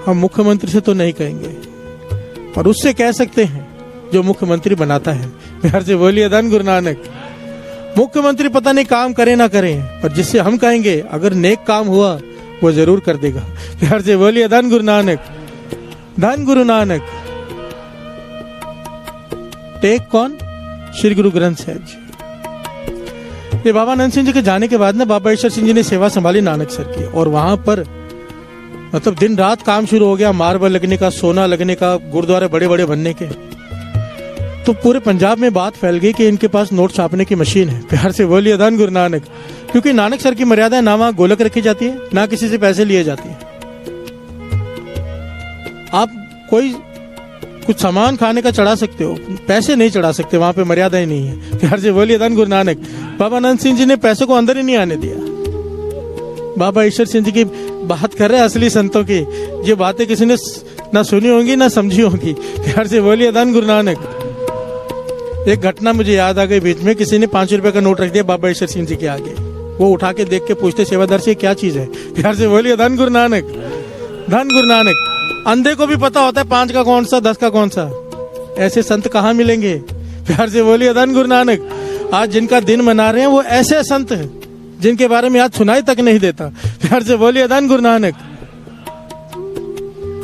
हम मुख्यमंत्री से तो नहीं कहेंगे, और उससे कह सकते हैं जो मुख्यमंत्री बनाता है। प्यार से बोलिए धन गुरु नानक। मुख्यमंत्री पता नहीं काम करे ना करें, पर जिससे हम कहेंगे अगर नेक काम हुआ वो जरूर कर देगा। प्यार से बोलिए धन गुरु नानक, धन गुरु नानक। टेक कौन? श्री गुरु ग्रंथ साहिब जी। ये बाबा नंद सिंह जी के जाने के बाद ना बाबा ईश्वर सिंह जी ने सेवा संभाली नानक सर की, और वहां पर मतलब दिन रात काम शुरू हो गया, मार्बल लगने का, सोना लगने का, गुरुद्वारे बड़े बड़े बनने के। तो पूरे पंजाब में बात फैल गई कि इनके पास नोट छापने की मशीन है। प्यार से बोलिए धन गुरु नानक। क्योंकि नानक सर की मर्यादा ना वहां गोलक रखी जाती है, ना किसी से पैसे लिए जाते हैं। आप कोई कुछ सामान खाने का चढ़ा सकते हो, पैसे नहीं चढ़ा सकते, वहां पे मर्यादा ही नहीं है। प्यार से बोलिए धन गुरु नानक। बाबा नंद सिंह जी ने पैसे को अंदर ही नहीं आने दिया। बाबा ईश्वर सिंह जी की बात कर रहे हैं असली संतों की, ये बातें किसी ने ना सुनी होंगी ना समझी होंगी। प्यार से बोलिए धन गुरु नानक। एक घटना मुझे याद आ गई, बीच में किसी ने 5 रुपए का नोट रख दिया बाबा ईश्वर सिंह जी के आगे। वो उठा के देख के पूछते सेवादार से क्या चीज है। प्यार से बोलिए धन गुरु नानक, धन गुरु नानक। अंधे को भी पता होता है 5 का कौन सा, 10 का कौन सा। ऐसे संत कहाँ मिलेंगे। प्यार से बोलिए धन गुरु नानक। आज जिनका दिन मना रहे हैं वो ऐसे संत हैं जिनके बारे में आज सुनाई तक नहीं देता। प्यार से बोलिए धन गुरु नानक।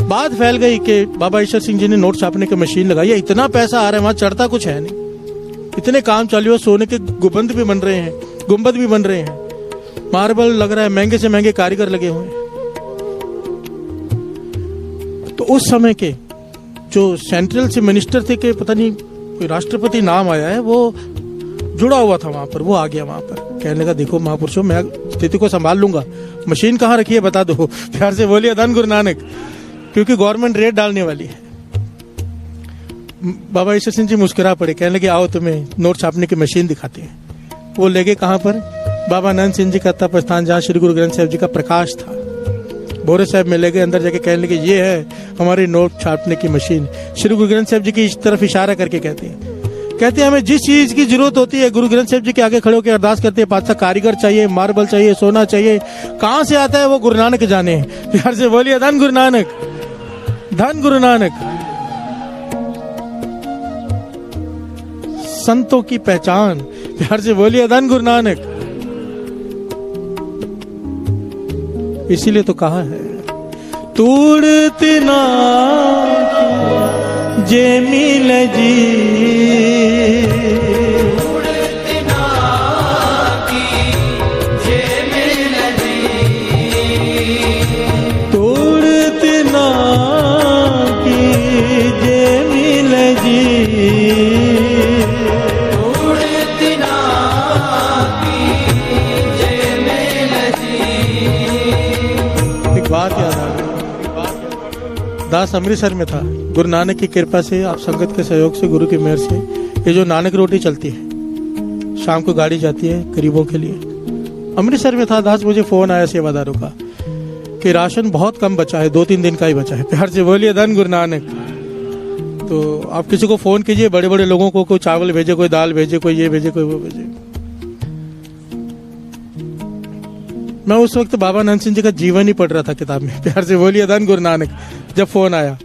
बात फैल गई कि बाबा ईश्वर सिंह जी ने नोट छापने की मशीन लगाई है, इतना पैसा आ रहा है, वहां चढ़ता कुछ है नहीं, इतने काम चालू है, सोने के गुंबद भी बन रहे हैं, गुंबद भी बन रहे हैं, मार्बल लग रहा है, महंगे से महंगे कारीगर लगे हुए हैं। तो उस समय के जो सेंट्रल से मिनिस्टर थे, के पता नहीं कोई राष्ट्रपति नाम आया है, वो जुड़ा हुआ था वहां पर, वो आ गया वहां पर, कहने लगा देखो महापुरुषों मैं स्थिति को संभाल लूंगा, मशीन कहाँ रखी है बता दो। प्यार से बोलिए धन गुरु नानक। क्योंकि गवर्नमेंट रेट डालने वाली है। बाबा ईश्वर सिंह जी मुस्कुरा पड़े, कहने लगे आओ तुम्हें नोट छापने की मशीन दिखाते हैं। वो ले गए कहां पर? बाबा नंद सिंह जी का तप स्थान, जहां श्री गुरु ग्रंथ साहिब जी का प्रकाश था। बोरे साहब में ले गए, अंदर जाके कहने लगे ये है हमारी नोट छापने की मशीन। श्री गुरु ग्रंथ साहिब जी की इस तरफ इशारा करके कहते हैं हमें जिस चीज की जरूरत होती है गुरु ग्रंथ साहिब जी के आगे खड़े होकर अरदास करते हैं, पातशाह कारीगर चाहिए, मार्बल चाहिए, सोना चाहिए, कहां से आता है वो गुरु नानक जाने। प्यार से बोलिए धन गुरु नानक, धन गुरु नानक। संतों की पहचान। प्यार से बोलिए धन गुरु नानक। इसीलिए तो कहा है तूड़त ना जे मिल जी, तूड़त ना की जे मिल जी, तूड़त ना की जे मिल जी, तूड़त ना की जे मिल जी। एक बात याद आ गई। दास अमृतसर में था, गुरु नानक की कृपा से, आप संगत के सहयोग से, गुरु की मेहर से ये जो नानक रोटी चलती है, शाम को गाड़ी जाती है गरीबों के लिए। अमृतसर में था दास, मुझे फोन आया सेवादारों का कि राशन बहुत कम बचा है, 2-3 दिन का ही बचा है। प्यार से बोलिए धन गुरु नानक। तो आप किसी को फोन कीजिए, बड़े बड़े लोगों को, कोई चावल भेजे, कोई दाल भेजे, कोई ये भेजे, कोई वो भेजे। मैं उस वक्त बाबा नंद सिंह जी का जीवन ही पढ़ रहा था किताब में। प्यार से बोलिए धन गुरु नानक। जब फोन आया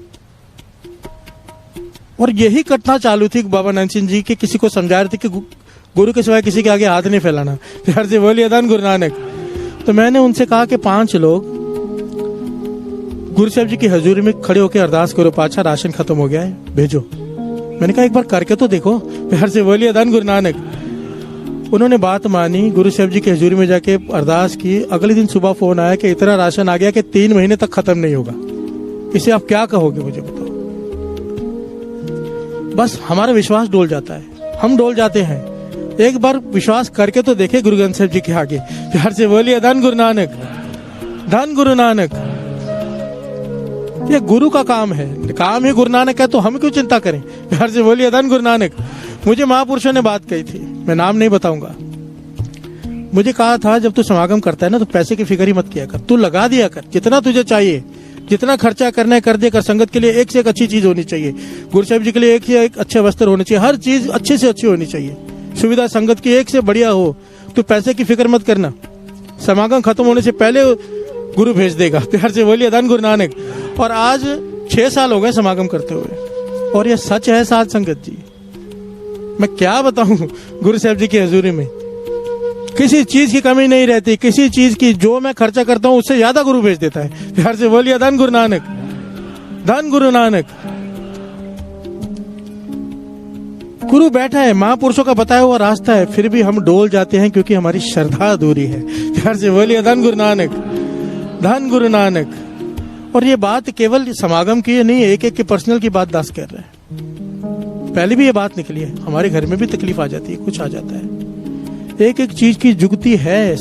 और यही घटना चालू थी, बाबा नंद सिंह जी के किसी को समझा रहे थे कि गुरु के सिवाय किसी के आगे हाथ नहीं फैलाना। प्यार से बोलिए धन गुरु नानक। तो मैंने उनसे कहा कि 5 लोग गुरु साहब जी की हजूरी में खड़े होकर अरदास करो, पाछा राशन खत्म हो गया है, भेजो। मैंने कहा एक बार करके तो देखो। प्यार से बोलिए धन गुरु नानक। उन्होंने बात मानी, गुरु साहब जी की हजूरी में जाके अरदास की। अगले दिन सुबह फोन आया कि इतना राशन आ गया कि 3 महीने तक खत्म नहीं होगा। इसे आप क्या कहोगे मुझे बताओ। बस हमारा विश्वास डोल जाता है, हम डोल जाते हैं। एक बार विश्वास करके तो देखे गुरु ग्रंथ साहिब जी के आगे। प्यार से बोलिए धन गुरु नानक, धन गुरु नानक। ये गुरु का काम है, काम ही गुरु नानक है, तो हम क्यों चिंता करें। प्यार से बोलिए धन गुरु नानक। मुझे महापुरुषों ने बात कही थी, मैं नाम नहीं बताऊंगा। मुझे कहा था जब तू समागम करता है ना तो पैसे की फिक्र ही मत किया कर, तू लगा दिया कर जितना तुझे चाहिए, जितना खर्चा करना है कर दे कर। संगत के लिए एक से एक अच्छी चीज होनी चाहिए, गुरु साहिब जी के लिए एक से एक अच्छे वस्त्र होने चाहिए, हर चीज अच्छे से अच्छी होनी चाहिए, सुविधा संगत की एक से बढ़िया हो। तू पैसे की फिक्र मत करना, समागम खत्म होने से पहले गुरु भेज देगा। प्यार से बोलिए धन गुरु नानक। और आज 6 साल हो गए समागम करते हुए। और ये सच है साध संगत जी। मैं क्या बताऊं गुरु साहब जी की हजूरी में, किसी चीज की कमी नहीं रहती, किसी चीज की जो मैं खर्चा करता हूं उससे ज्यादा गुरु भेज देता है। प्यार से बोलिए धन गुरु नानक, धन गुरु नानक। गुरु बैठा है, महापुरुषों का बताया हुआ रास्ता है, फिर भी हम डोल जाते हैं क्योंकि हमारी श्रद्धा अधूरी है। प्यार से बोलिए धन गुरु नानक, धन गुरु नानक। और ये बात केवल समागम की नहीं है, एक एक के पर्सनल की बात दास कर रहे हैं। पहले भी ये बात निकली है, हमारे घर में भी तकलीफ आ जाती है, कुछ आ जाता है। एक एक चीज की जुगती है।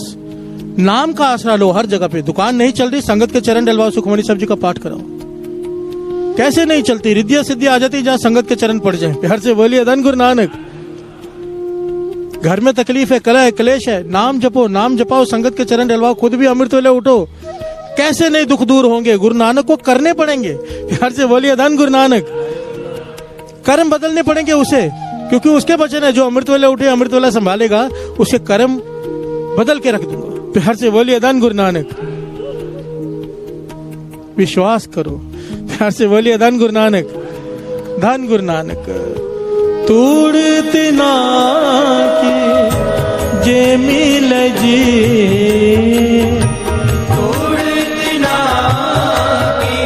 नाम का आसरा लो हर जगह पे। दुकान नहीं चल रही, संगत के चरण डलवाओ, सुखमणि साहब जी का पाठ कराओ। कैसे नहीं चलती? रिद्धिया सिद्धि आ जाती जहां संगत के चरण पड़ जाए। प्यार से बोलिए धन गुरु नानक। घर में तकलीफ है, कलह है, क्लेश है, नाम जपो, नाम जपाओ, संगत के चरण डलवाओ, खुद भी अमृत वेले उठो। कैसे नहीं दुख दूर होंगे? गुरु नानक को करने पड़ेंगे। प्यार से बोलिए धन गुरु नानक। कर्म बदलने पड़ेंगे उसे, क्योंकि उसके वचन है जो अमृत वेले उठे अमृत वेला संभालेगा, उसके कर्म बदल के रख दूंगा। प्यार से बोलिए धन गुरु नानक। विश्वास करो। प्यार से बोलिए धन गुरु नानक, धन गुरु नानक। तोड़ते ना की जे मिल जी, तोड़ती ना की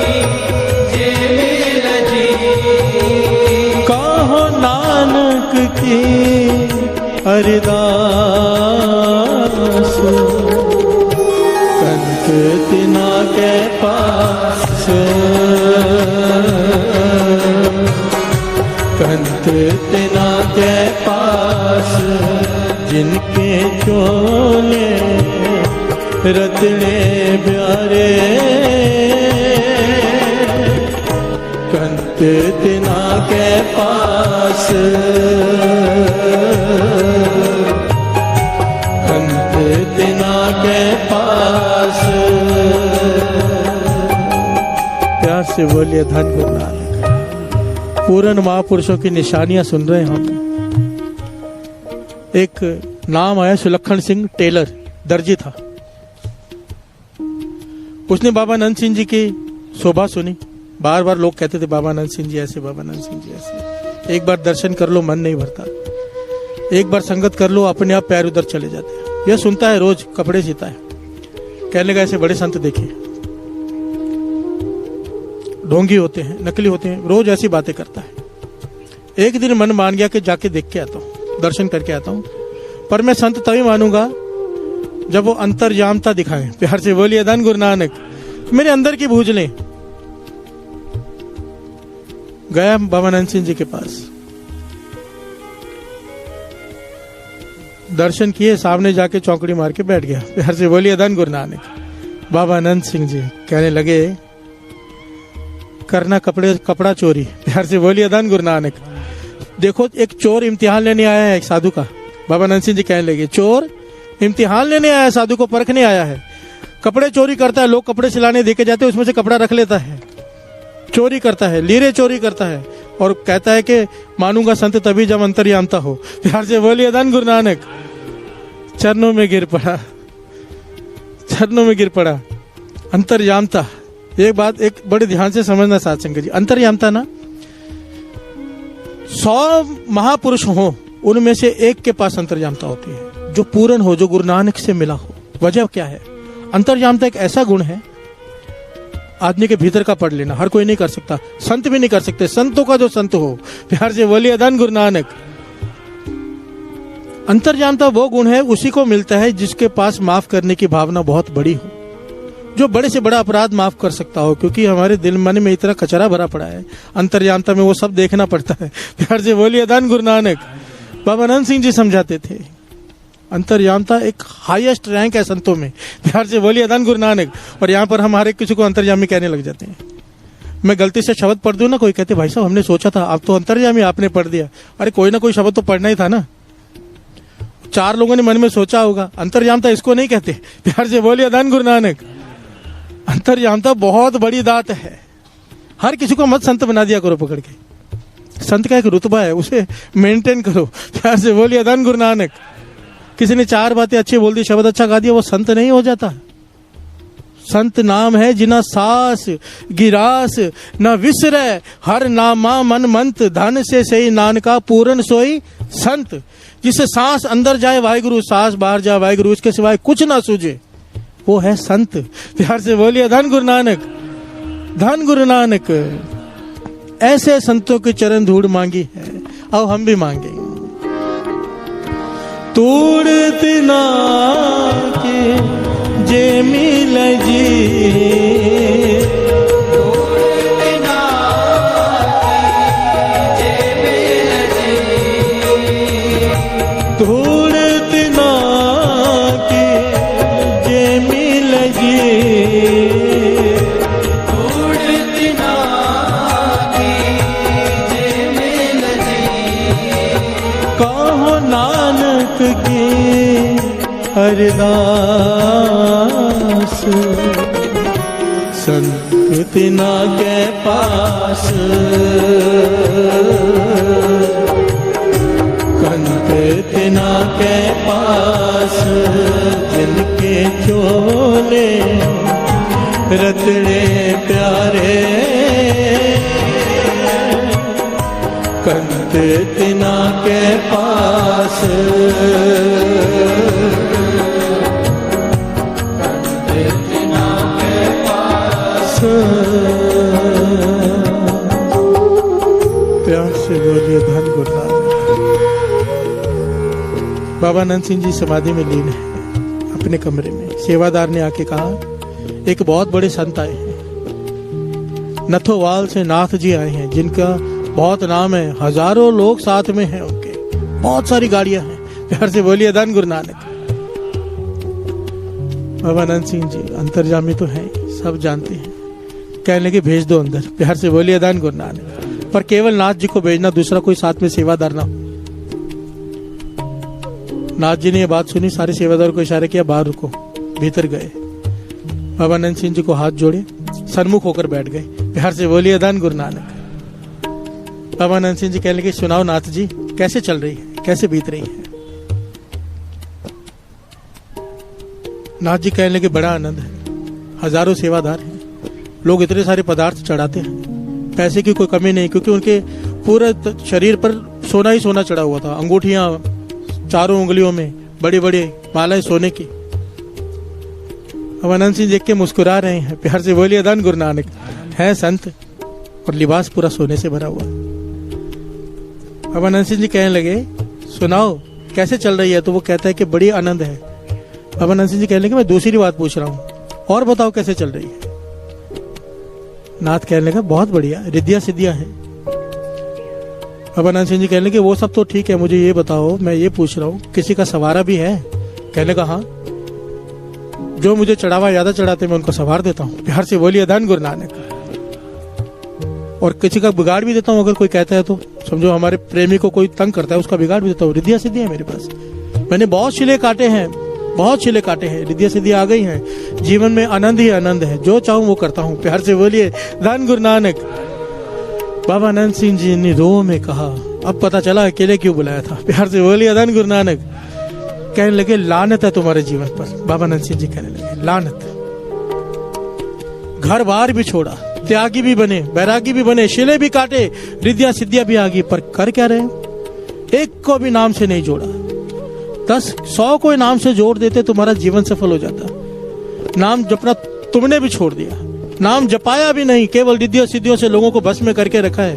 जे मिल जी, कहो नानक की अरदास, कंत तिना के पास, कंत तिना के पास, जिनके चोले रतने प्यारे, कंत तिना के पास, कंत तिना के पास। प्यार से बोलिए धन गुरु नानक। पूर्ण महापुरुषों की निशानियां सुन रहे हैं हम। एक नाम आया सुलक्षण सिंह टेलर, दर्जी था। उसने बाबा नंद सिंह जी की शोभा सुनी। बार बार लोग कहते थे बाबा नंद सिंह जी ऐसे, बाबा नंद सिंह जी ऐसे। एक बार दर्शन कर लो मन नहीं भरता, एक बार संगत कर लो अपने आप पैर उधर चले जाते हैं। यह सुनता है, रोज कपड़े सीता है। कहने लगा ऐसे बड़े संत देखे, ढोंगी होते हैं, नकली होते हैं, रोज ऐसी बातें करता है। एक दिन मन मान गया कि जाके देख के आता हूँ, दर्शन करके आता हूँ। पर मैं संत तभी मानूंगा जब वो अंतर्यामता दिखाएं। प्यार से बोलिए धन गुरु नानक। मेरे अंदर की बूझ लें। गया बाबा नंद सिंह जी के पास, दर्शन किए, सामने जाके चौकड़ी मार के बैठ गया। प्यार से बोलिए धन गुरु नानक। बाबा नंद सिंह जी कहने लगे करना कपड़ा चोरी। प्यार से बोलिए धन गुरु नानक। देखो एक चोर इम्तिहान लेने आया है एक साधु का। बाबा नंद सिंह जी कहने लगे चोर इम्तिहान लेने आया है, साधु को परखने आया है। कपड़े चोरी करता है, लोग कपड़े सिलाने देके जाते हैं, उसमें से कपड़ा रख लेता है, चोरी करता है, लीरे चोरी करता है और कहता है कि मानूंगा संत तभी जब अंतर्यामता हो। प्यार से बोलिए धन गुरु नानक। चरणों में गिर पड़ा, चरणों में गिर पड़ा। अंतर्यामता, एक बात एक बड़े ध्यान से समझना साथ संगत जी। अंतर्यामता ना 100 महापुरुष हो, उनमें से एक के पास अंतर्यामता होती है, जो पूर्ण हो, जो गुरु नानक से मिला हो। वजह क्या है? अंतर्यामता एक ऐसा गुण है आदमी के भीतर का पढ़ लेना। हर कोई नहीं कर सकता, संत भी नहीं कर सकते। संतों का जो संत हो। प्यार से बोलिए धन गुरु नानक। अंतर्यामता वो गुण है, उसी को मिलता है जिसके पास माफ करने की भावना बहुत बड़ी हो, जो बड़े से बड़ा अपराध माफ कर सकता हो। क्योंकि हमारे दिल मन में इतना कचरा भरा पड़ा है, अंतर्यामता में वो सब देखना पड़ता है। प्यार से बोलिए धन गुरु नानक। बाबा नंद सिंह जी समझाते थे अंतर्यामता एक हाईएस्ट रैंक है संतों में। प्यार से बोलिए धन गुरु नानक। और यहाँ पर हम हर एक किसी को अंतर्यामी कहने लग जाते हैं। मैं गलती से शब्द पढ़ दूं ना, कोई कहते भाई साहब हमने सोचा था, आप तो अंतर्यामी आपने पढ़ दिया। अरे कोई ना कोई शब्द तो पढ़ना ही था ना। 4 लोगों ने मन में सोचा होगा, अंतर्यामता इसको नहीं कहते। प्यार से बोलिए धन गुरु नानक। अंतर्यामता बहुत बड़ी दात है। हर किसी को मत संत बना दिया करो पकड़ के। संत का एक रुतबा है, उसे मेंटेन करो। प्यार से बोलिए धन गुरु नानक। किसी ने 4 बातें अच्छी बोल दी, शब्द अच्छा गा दिया, वो संत नहीं हो जाता। संत नाम है जिना सास गिरास न विसरै, हर नामा मन मंत, धन से सही नानका पूरन सोई संत। जिसे सांस अंदर जाए वाहिगुरु, सांस बाहर जाए वाहिगुरु, इसके सिवाय कुछ ना सूझे, वो है संत। प्यार से बोलिए धन गुरु नानक, धन गुरु नानक। ऐसे संतों की चरण धूड़ मांगी है, आओ हम भी मांगे। तोड़त ना के जे मिल जी, तोड़त ना के जे मिल जी, तोड़त ना के जे मिल जी, तोड़त ना के जे मिल जी। कहो नानक की अरदास, संत तिना के पास, कंत तिना के पास, जिनके चोले रतड़े प्यारे, कंत तिना के पास, कंत तिना के पास। प्यार से बोलिए धन गुरु नानक। बाबा नंद सिंह जी समाधि में लीन है अपने कमरे में। सेवादार ने आके कहा, एक बहुत बड़े संत आए हैं, नथोवाल से नाथ जी आए हैं, जिनका बहुत नाम है, हजारों लोग साथ में हैं उनके, बहुत सारी गाड़ियां हैं। प्यार से बोलिए धन गुरु नानक। बाबा नंद सिंह जी अंतर्जामी तो हैं, सब जानते हैं, कहने लगे भेज दो अंदर। प्यार से बोलिए धन गुरु नानक। पर केवल नाथ जी को भेजना, दूसरा कोई साथ में सेवादार ना हो। नाथ जी ने यह बात सुनी, सारे सेवादार को इशारा किया, बाहर रुको। भीतर गए, बाबा नंद सिंह जी को हाथ जोड़े, सन्मुख होकर बैठ गए। प्यार से बोलिए धन गुरु नानक। बाबा नंद सिंह जी कहने लगे, सुनाओ नाथ जी, कैसे चल रही है, कैसे बीत रही है। नाथ जी कहने लगे, बड़ा आनंद है, हजारों सेवादार हैं, लोग इतने सारे पदार्थ चढ़ाते हैं, पैसे की कोई कमी नहीं, क्योंकि उनके पूरे शरीर पर सोना ही सोना चढ़ा हुआ था, अंगूठियां चारों उंगलियों में बड़ी बड़ी मालाएं सोने की। अब आनंद सिंह देख के मुस्कुरा रहे हैं। प्यार से बोलिए धन गुरु नानक। है संत और लिबास पूरा सोने से भरा हुआ। अब आनंद सिंह जी कहने लगे, सुनाओ कैसे चल रही है। तो वो कहता है कि बड़ी आनंद है। अब आनंद सिंह जी कहने लगे, मैं दूसरी बात पूछ रहा हूँ, और बताओ कैसे चल रही है। नाथ कहने लगा, बहुत बढ़िया, रिद्धियां सिद्धियां हैं। अब आनंद सिंह जी कहने लगे, वो सब तो ठीक है, मुझे ये बताओ, मैं ये पूछ रहा हूँ, किसी का सवारा भी है। कहने का, हाँ, जो मुझे चढ़ावा ज्यादा चढ़ाते मैं उनको सवार देता हूँ। प्यार से बोलिए धन गुरु नानक। और किसी का बिगाड़ भी देता हूँ, अगर कोई कहता है तो, समझो हमारे प्रेमी को कोई तंग करता है, उसका बिगाड़ भी देता हूँ। रिद्धियां सिद्धियां है मेरे पास, मैंने बहुत शिले काटे हैं, बहुत शिले काटे हैं, रिद्धियां सिद्धियां आ गई हैं। जीवन में आनंद ही आनंद है, जो चाहूं वो करता हूँ। प्यार से बोलिए धन गुरु नानक। बाबा आनंद सिंह जी ने रो में कहा, अब पता चला अकेले क्यों बुलाया था। प्यार से बोलिए धन गुरु नानक। कहने लगे, लानत है तुम्हारे जीवन पर। बाबा आनंद सिंह जी कहने लगे, लानत। घर बार भी छोड़ा, त्यागी भी बने, बैरागी भी बने, शिले भी काटे, रिद्धियां सिद्धियां भी आ गई, पर कर क्या रहे? एक को भी नाम से नहीं जोड़ा। 10-100 को नाम से जोड़ देते, तुम्हारा जीवन सफल हो जाता। नाम जपना तुमने भी छोड़ दिया, नाम जपाया भी नहीं, केवल रिद्धियों सिद्धियों से लोगों को बस में करके रखा है।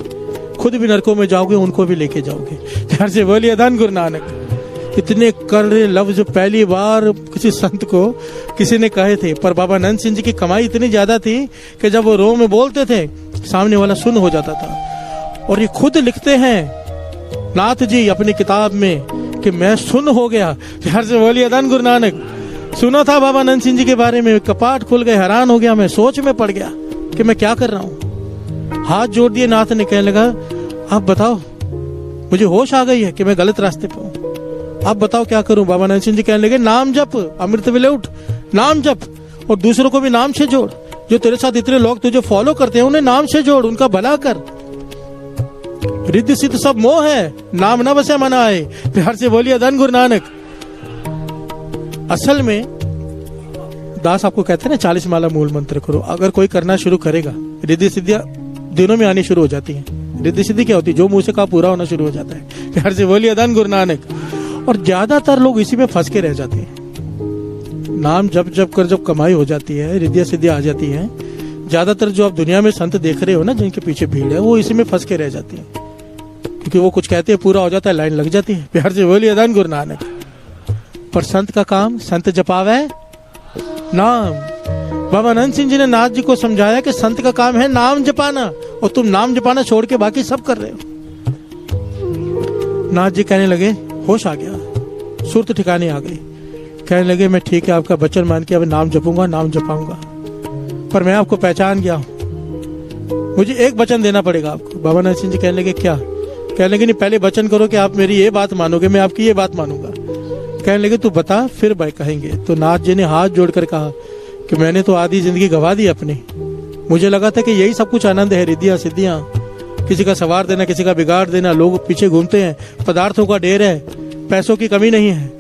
खुद भी नरकों में जाओगे, उनको भी लेके जाओगे। प्यार से बोलिए धन गुरु नानक। इतने कड़वे लफ्ज पहली बार किसी संत को किसी ने कहे थे, पर बाबा नंद सिंह जी की कमाई इतनी ज्यादा थी कि जब वो रो में बोलते थे, सामने वाला सुन हो जाता था। और ये खुद लिखते हैं नाथ जी अपनी किताब में कि मैं सुन हो गया। प्यार से बोलिए धन गुरु नानक। सुना था बाबा नंद सिंह जी के बारे में, कपाट खुल गए, हैरान हो गया, मैं सोच में पड़ गया कि मैं क्या कर रहा हूँ। हाथ जोड़ दिए, नाथ ने कहने लगा, अब बताओ, मुझे होश आ गई है कि मैं गलत रास्ते पे हूँ, अब बताओ क्या करूं। बाबा नंद सिंह जी कहने लगे, नाम जप, अमृत वेले उठ, नाम जप, और दूसरों को भी नाम से जोड़। जो तेरे साथ इतने लोग तुझे फॉलो करते हैं, उन्हें नाम से जोड़, उनका भला कर। रिद्धि सिद्ध सब मोह है, नाम न बसे मन आए। प्यार से बोलिए धन गुरु नानक। असल में दास आपको कहते हैं ना 40 माला मूल मंत्र करो, अगर कोई करना शुरू करेगा रिद्धि सिद्धियां दिनों में आनी शुरू हो जाती हैं। रिद्धि सिद्धि क्या होती है? जो मुंह से कहा पूरा होना शुरू हो जाता है। प्यार से बोलिए धन गुरु नानक। और ज्यादातर लोग इसी में फंस के रह जाते हैं। नाम जप जप कर जब कमाई हो जाती है, रिद्धियां सिद्धियां आ जाती हैं, ज्यादातर जो आप दुनिया में संत देख रहे हो ना, जिनके पीछे भीड़ है, वो इसी में फंस के रह जाती है। क्योंकि वो कुछ कहते हैं पूरा हो जाता है, लाइन लग जाती है। प्यार से बोलिए धन गुरु नानक। पर संत का काम, संत जपावे नाम। बाबा अनंत सिंह जी ने नाथ जी को समझाया कि संत का काम है नाम जपाना, और तुम नाम जपाना छोड़ के बाकी सब कर रहे हो। नाथ जी कहने लगे, होश आ गया, सुरत ठिकाने आ गई। कहने लगे, मैं ठीक है आपका वचन मान के अब नाम जपूंगा, नाम जपाऊंगा, पर मैं आपको पहचान गया हूं, मुझे एक वचन देना पड़ेगा आपको। बाबा अनंत सिंह जी कहने लगे, क्या? कहने लगे, नहीं पहले वचन करो कि आप मेरी ये बात मानोगे, मैं आपकी ये बात मानूंगा। कहने लगे, तू बता फिर भाई कहेंगे। तो नाथ जी ने हाथ जोड़कर कहा कि मैंने तो आधी जिंदगी गवा दी अपनी, मुझे लगा था कि यही सब कुछ आनंद है, रिद्धियां सिद्धियां, किसी का सवार देना, किसी का बिगाड़ देना, लोग पीछे घूमते हैं, पदार्थों का ढेर है, पैसों की कमी नहीं है,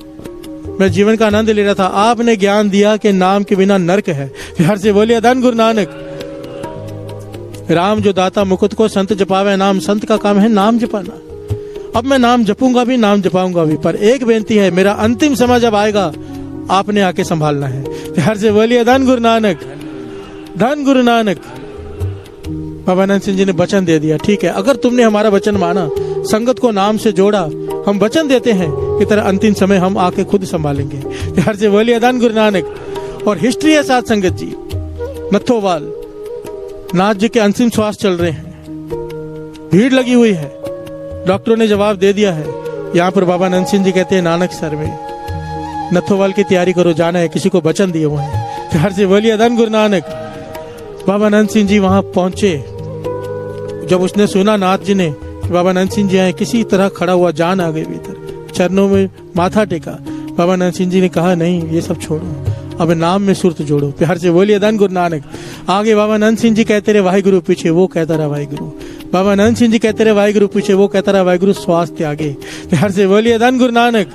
मैं जीवन का आनंद ले रहा था। आपने ज्ञान दिया कि नाम के बिना नरक है। प्यार से बोलिए धन गुरु नानक। राम जो दाता मुकुट को संत जपावे नाम, संत का काम है नाम जपाना। अब मैं नाम जपूंगा भी, नाम जपाऊंगा भी, पर एक बेनती है, मेरा अंतिम समय जब आएगा आपने आके संभालना है। प्यार से बोलिए धन गुरु नानक, धन गुरु नानक। बाबा अनंत सिंह जी ने वचन दे दिया, ठीक है, अगर तुमने हमारा वचन माना, संगत को नाम से जोड़ा, हम वचन देते हैं कि तेरा अंतिम समय हम आके खुद संभालेंगे। प्यार से बोलिए धन गुरु नानक। और हिस्ट्री है साथ संगत जी, नथोवाल नाथ जी के अंतिम श्वास चल रहे हैं, भीड़ लगी हुई है, डॉक्टरों ने जवाब दे दिया है। यहाँ पर बाबा अनंत सिंह जी कहते हैं, नानक सर में नथोवाल की तैयारी करो, जाना है, किसी को वचन दिए हुए हैं। प्यार से बोलिए धन गुरु नानक। बाबा अनंत सिंह जी वहां पहुंचे, जब उसने सुना नाथ जी ने कि बाबा अनंत सिंह जी आए, किसी तरह खड़ा हुआ, जान आ गई भीतर, चरणों में माथा टेका। बाबा अनंत सिंह जी ने कहा, नहीं ये सब छोड़ो, अब नाम में सुरत जोड़ो। प्यार से बोलिए धन गुरु नानक। आगे बाबा अनंत सिंह जी कहते रहे वाहिगुरु, पीछे वो कहता रहा वाहिगुरु। बाबा अनंत सिंह जी कहते रहे वाहिगुरु, पीछे वो कहता रहा वाहिगुरु, श्वास त्यागे। प्यार से बोलिए धन गुरु नानक,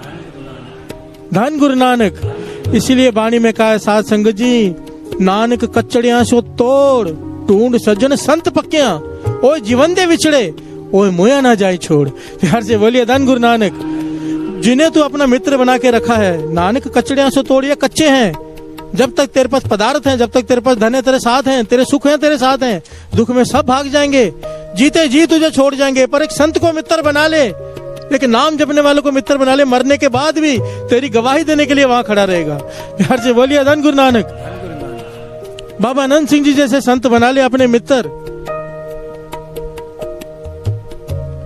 धन गुरु नानक। इसीलिए वाणी में कहा है साध संगत जी, नानक कच्चड़ियां सो तोड़, ढूंढ सज्जन संत पक्कियां, ओए जीवन दे विछड़े, ओए मोया ना जाए छोड़। प्यार से बोलिए धन गुरु नानक। जिन्हें तू अपना मित्र बना के रखा है, नानक कच्चड़ियां सो तोड़, ये कच्चे हैं। जब तक तेरे पास पदार्थ हैं, जब तक तेरे पास धन है, तेरे साथ हैं, तेरे सुख हैं तेरे साथ हैं, दुख में सब भाग जाएंगे, जीते जी तुझे छोड़ जाएंगे। पर एक संत को मित्र बना ले, लेकिन नाम जपने वालों को मित्र बना ले, मरने के बाद भी तेरी गवाही देने के लिए वहां खड़ा रहेगा। प्यार से बोलिए धन गुरु नानक। बाबा अनंत सिंह जी जैसे संत बना ले अपने मित्र,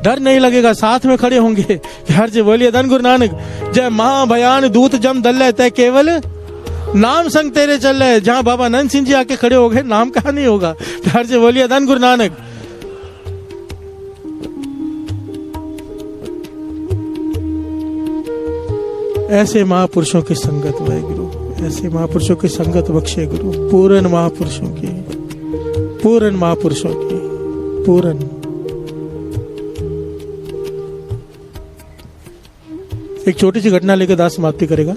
डर नहीं लगेगा, साथ में खड़े होंगे। प्यार से बोलिए धन गुरु नानक। जय महाभयान दूत जम दल तय केवल नाम संग तेरे चल रहे। जहां बाबा अनंत सिंह जी आके खड़े हो गए, नाम कहां नहीं होगा। प्यार से बोलिए धन गुरु नानक। ऐसे महापुरुषों की संगत वाहे गुरु, ऐसे महापुरुषों की संगत बख्शे गुरु, पूर्ण महापुरुषों की, पूर्ण महापुरुषों की, पूर्ण। एक छोटी सी घटना लेकर दास समाप्ति करेगा।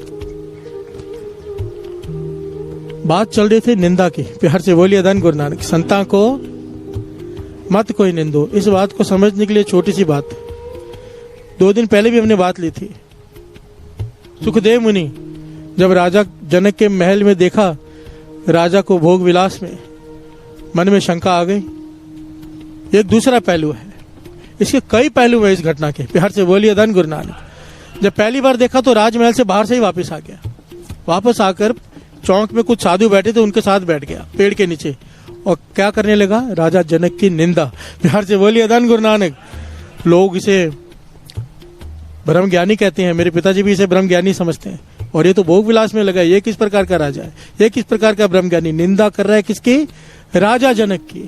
बात चल रही थी निंदा की। प्यार से बोलिए धन गुरु नानक। संता को मत कोई निंदो। इस बात को समझने के लिए छोटी सी बात, 2 दिन पहले भी हमने बात ली थी। सुखदेव मुनि जब राजा जनक के महल में देखा राजा को भोग विलास में, मन में शंका आ गई। एक दूसरा पहलू है, इसके कई पहलू है इस घटना के। प्यार से बोलिए धन गुरु नानक। जब पहली बार देखा तो राजमहल से बाहर से ही वापस आ गया। वापस आकर चौक में कुछ साधु बैठे थे, उनके साथ बैठ गया पेड़ के नीचे, और क्या करने लगा? राजा जनक की निंदा। प्यार से बोलिए धन गुरु नानक। लोग इसे ब्रह्म ज्ञानी कहते हैं, मेरे पिताजी भी इसे ब्रह्म ज्ञानी समझते हैं। और ये तो भोग विलास में लगा, ये किस प्रकार का राजा है, ये किस प्रकार का ब्रह्म ज्ञानी? निंदा कर रहा है किसकी? राजा जनक की।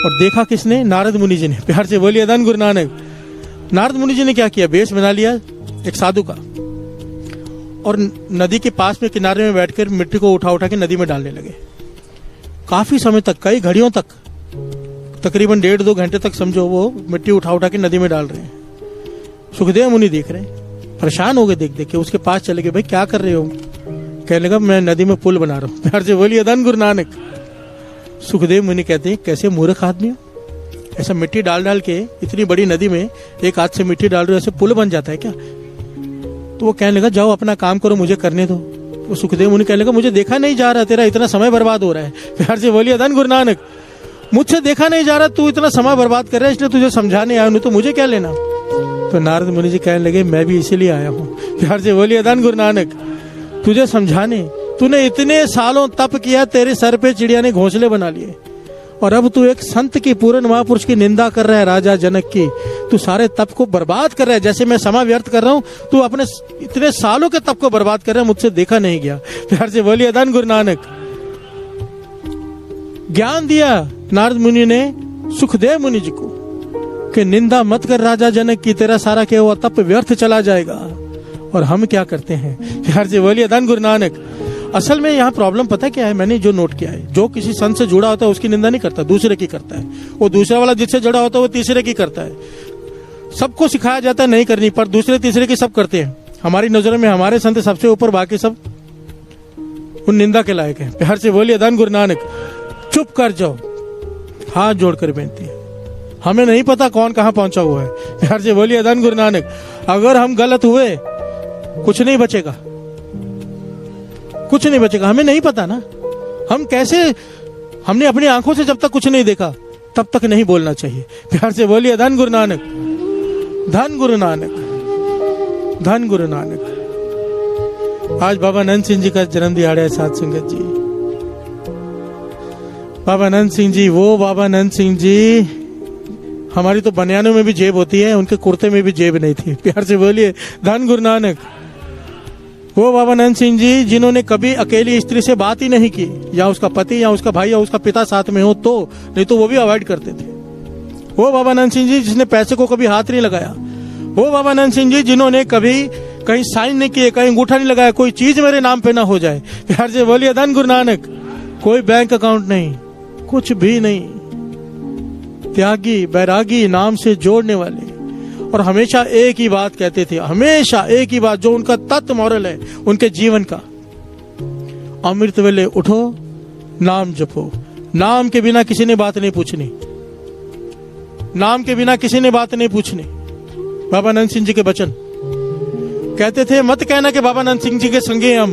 और देखा किसने? नारद मुनि जी ने। प्यार से बोलिए धन गुरु नानक। नारद मुनि जी ने क्या किया? वेश बना लिया एक साधु का, और नदी के पास में किनारे में बैठकर मिट्टी को उठा उठा के नदी में डालने लगे। काफी समय तक, कई घड़ियों तक, तकरीबन 1.5-2 घंटे तक समझो, वो मिट्टी उठा उठा के नदी में डाल रहे हैं। सुखदेव मुनि देख रहे हैं, परेशान हो गए देख देख के। उसके पास चले गए, भाई क्या कर रहे हो, कहने लगा मैं नदी में पुल बना रहा हूँ। प्यार से बोलिए धन गुरु नानक। सुखदेव मुनि कहते हैं कैसे मूर्ख आदमी हो, ऐसा मिट्टी डाल डाल के इतनी बड़ी नदी में एक हाथ से मिट्टी डाल रहे हो, ऐसे पुल बन जाता है क्या? तो वो कहने लगा जाओ अपना काम करो, मुझे करने दो। वो सुखदेव मुनि कहने लगा मुझे देखा नहीं जा रहा, तेरा इतना समय बर्बाद हो रहा है। प्यार से बोलिए धन गुरु नानक। मुझसे देखा नहीं जा रहा, तू इतना समय बर्बाद कर रहा है, इसलिए तुझे समझाने आया, नहीं तो मुझे क्या लेना। तो नारद मुनि जी कहने लगे मैं भी इसीलिए आया हूँ। प्यार से बोलिए धन गुरु नानक। तुझे समझाने, तूने इतने सालों तप किया, तेरे सर पे चिड़िया ने घोंसले बना लिए, और अब तू एक संत की, पूर्ण महापुरुष की निंदा कर रहा है, राजा जनक की। तू सारे तप को बर्बाद कर रहा है। जैसे मैं समय व्यर्थ कर रहा हूँ, तू अपने इतने सालों के तप को बर्बाद कर रहा है, मुझसे देखा नहीं गया। प्यार से बोलिए धन गुरु नानक। ज्ञान दिया नारद मुनि ने सुखदेव मुनि जी को कि निंदा मत कर राजा जनक की, तेरा सारा किया हुआ तप व्यर्थ चला जाएगा। और हम क्या करते हैं? प्यार से बोलिए धन गुरु नानक। असल में यहाँ प्रॉब्लम पता क्या है, मैंने जो नोट किया है, जो किसी संत से जुड़ा होता है उसकी निंदा नहीं करता, दूसरे की करता है। वो दूसरा वाला जिससे जुड़ा होता है वो तीसरे की करता है। सबको सिखाया जाता है नहीं करनी, पर दूसरे तीसरे की सब करते हैं। हमारी नजरों में हमारे संत सबसे ऊपर, बाकी सब उन निंदा के लायक है। प्यार से बोलिए धन गुरु नानक। चुप कर जाओ, हाथ जोड़कर बेनती है। हमें नहीं पता कौन कहां पहुंचा हुआ है। प्यार से बोलिए धन गुरु नानक। अगर हम गलत हुए कुछ नहीं बचेगा, कुछ नहीं बचेगा। हमें नहीं पता ना, हम कैसे, हमने अपनी आंखों से जब तक कुछ नहीं देखा तब तक नहीं बोलना चाहिए। प्यार से बोलिए धन गुरु नानक। धन गुरु नानक, धन गुरु नानक। आज बाबा नंद सिंह जी का जन्म दिहाड़ा है साथ संगत जी। बाबा नंद सिंह जी, वो बाबा नंद सिंह जी, हमारी तो बनियानों में भी जेब होती है, उनके कुर्ते में भी जेब नहीं थी। प्यार से बोलिए धन गुरु नानक। वो बाबा नंद सिंह जी जिन्होंने कभी अकेली स्त्री से बात ही नहीं की, या उसका पति या उसका भाई या उसका पिता साथ में हो तो, नहीं तो वो भी अवॉइड करते थे। वो बाबा नंद सिंह जी जिसने पैसे को कभी हाथ नहीं लगाया। वो बाबा नंद सिंह जी जिन्होंने कभी कहीं साइन नहीं किए, कहीं अंगूठा नहीं लगाया, कोई चीज मेरे नाम पे ना हो जाए। प्यार से बोलिए धन गुरु नानक। कोई बैंक अकाउंट नहीं, कुछ भी नहीं। त्यागी, बैरागी, नाम से जोड़ने वाले, और हमेशा एक ही बात कहते थे, हमेशा एक ही बात जो उनका तत्व मॉरल है उनके जीवन का। अमृत वेले उठो, नाम जपो। नाम के बिना किसी ने बात नहीं पूछनी, नाम के बिना किसी ने बात नहीं पूछनी। बाबा नंद सिंह जी के वचन कहते थे, मत कहना कि बाबा नंद सिंह जी के संगी हम।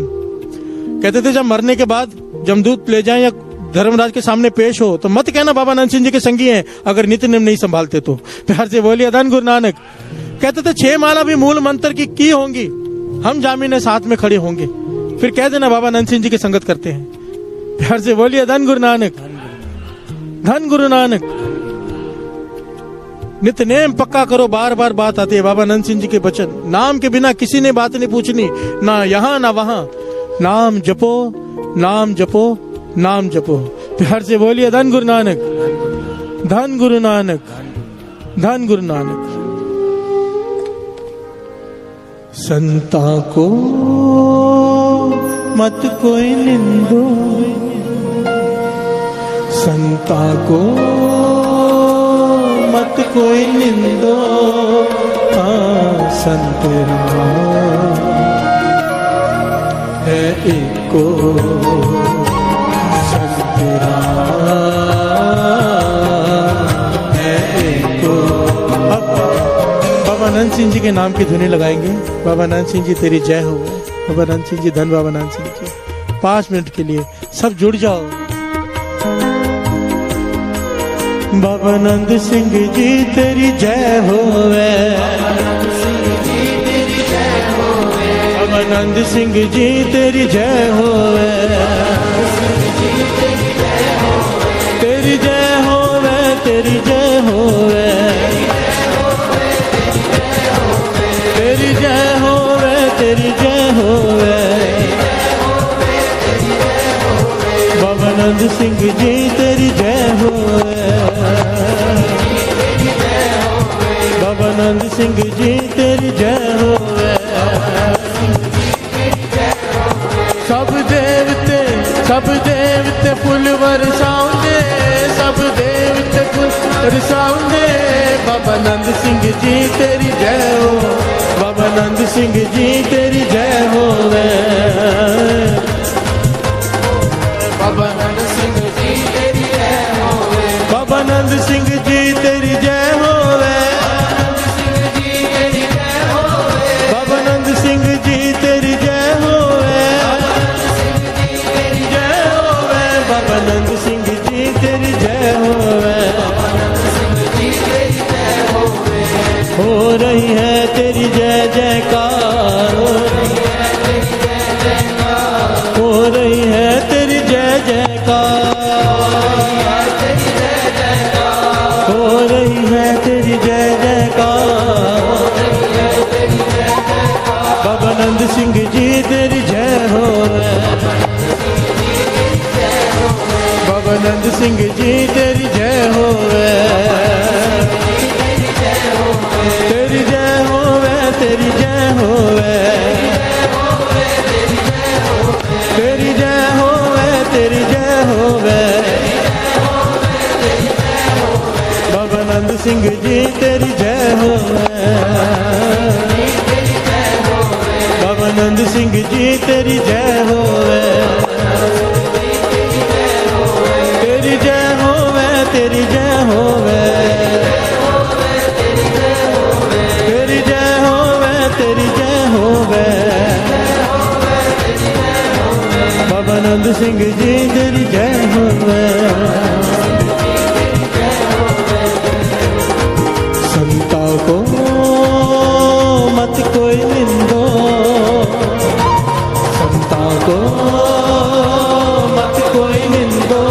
कहते थे जब मरने के बाद जमदूत ले जाएं या धर्मराज के सामने पेश हो तो मत कहना बाबा नंद सिंह जी के संगी हैं, अगर नित्य नियम नहीं संभालते तो। प्यार से बोलिए धन गुरु नानक। कहते थे 6 माला भी मूल मंत्र की होंगी, हम जामीने साथ में खड़े होंगे, फिर कह देना बाबा नंद सिंह जी की संगत करते हैं। प्यार से बोलिए धन गुरु नानक। धन गुरु नानक। नित्य नेम पक्का करो, बार बार बात आती है बाबा नंद सिंह जी के वचन। नाम के बिना किसी ने बात नहीं पूछनी, ना यहाँ ना वहां। नाम जपो, नाम जपो, नाम जपो। प्यार से बोलिए धन गुरु नानक। धन गुरु नानक, धन गुरु नानक। संता को मत कोई निंदो, संता को मत कोई निंदो। संत राम है एको, संत राम है एको। अब बाबा नंद सिंह जी के नाम की धुनी लगाएंगे। बाबा नंद सिंह जी तेरी जय हो। बाबा नंद सिंह जी, धन बाबा नंद सिंह जी। 5 मिनट के लिए सब जुड़ जाओ। बाबा नंद सिंह जी तेरी जय होवे, बाबा नंद सिंह जी तेरी जय होवे, तेरी जय होवे, तेरी जय होवे, तेरी जय होवे, तेरी जय होवे। बाबा नंद सिंह जी तेरी जय होवे, बाबा नंद सिंह जी तेरी जय होवे। सब देवते फुल बरसाउंदे, सब देवते फुल बरसाउंदे। बाबा नंद सिंह जी तेरी जय हो, बाबा नंद सिंह जी तेरी जय होवे। हो रही है तेरी जय जयकार, हो रही है तेरी जय जयकार, हो रही है तेरी जय जयकार, हो रही है तेरी जय जयकार। बाबा नंद सिंह जी तेरी जय होवे, बाबा नंद सिंह जी तेरी जय होवे, तेरी जय होवे, तेरी जय होवे, तेरी जय होवे, तेरी जय होवे। बाबा नंद सिंह जी तेरी जय होवे, बाबा नंद सिंह जी तेरी जय होवे, तेरी जय होवे, तेरी जय होवे, तेरी जय होवे, तेरी जय होवे। बाबा नंद सिंह जी तेरी जय होवे। संता को मत कोई निंदो, संता को मत कोई निंदो,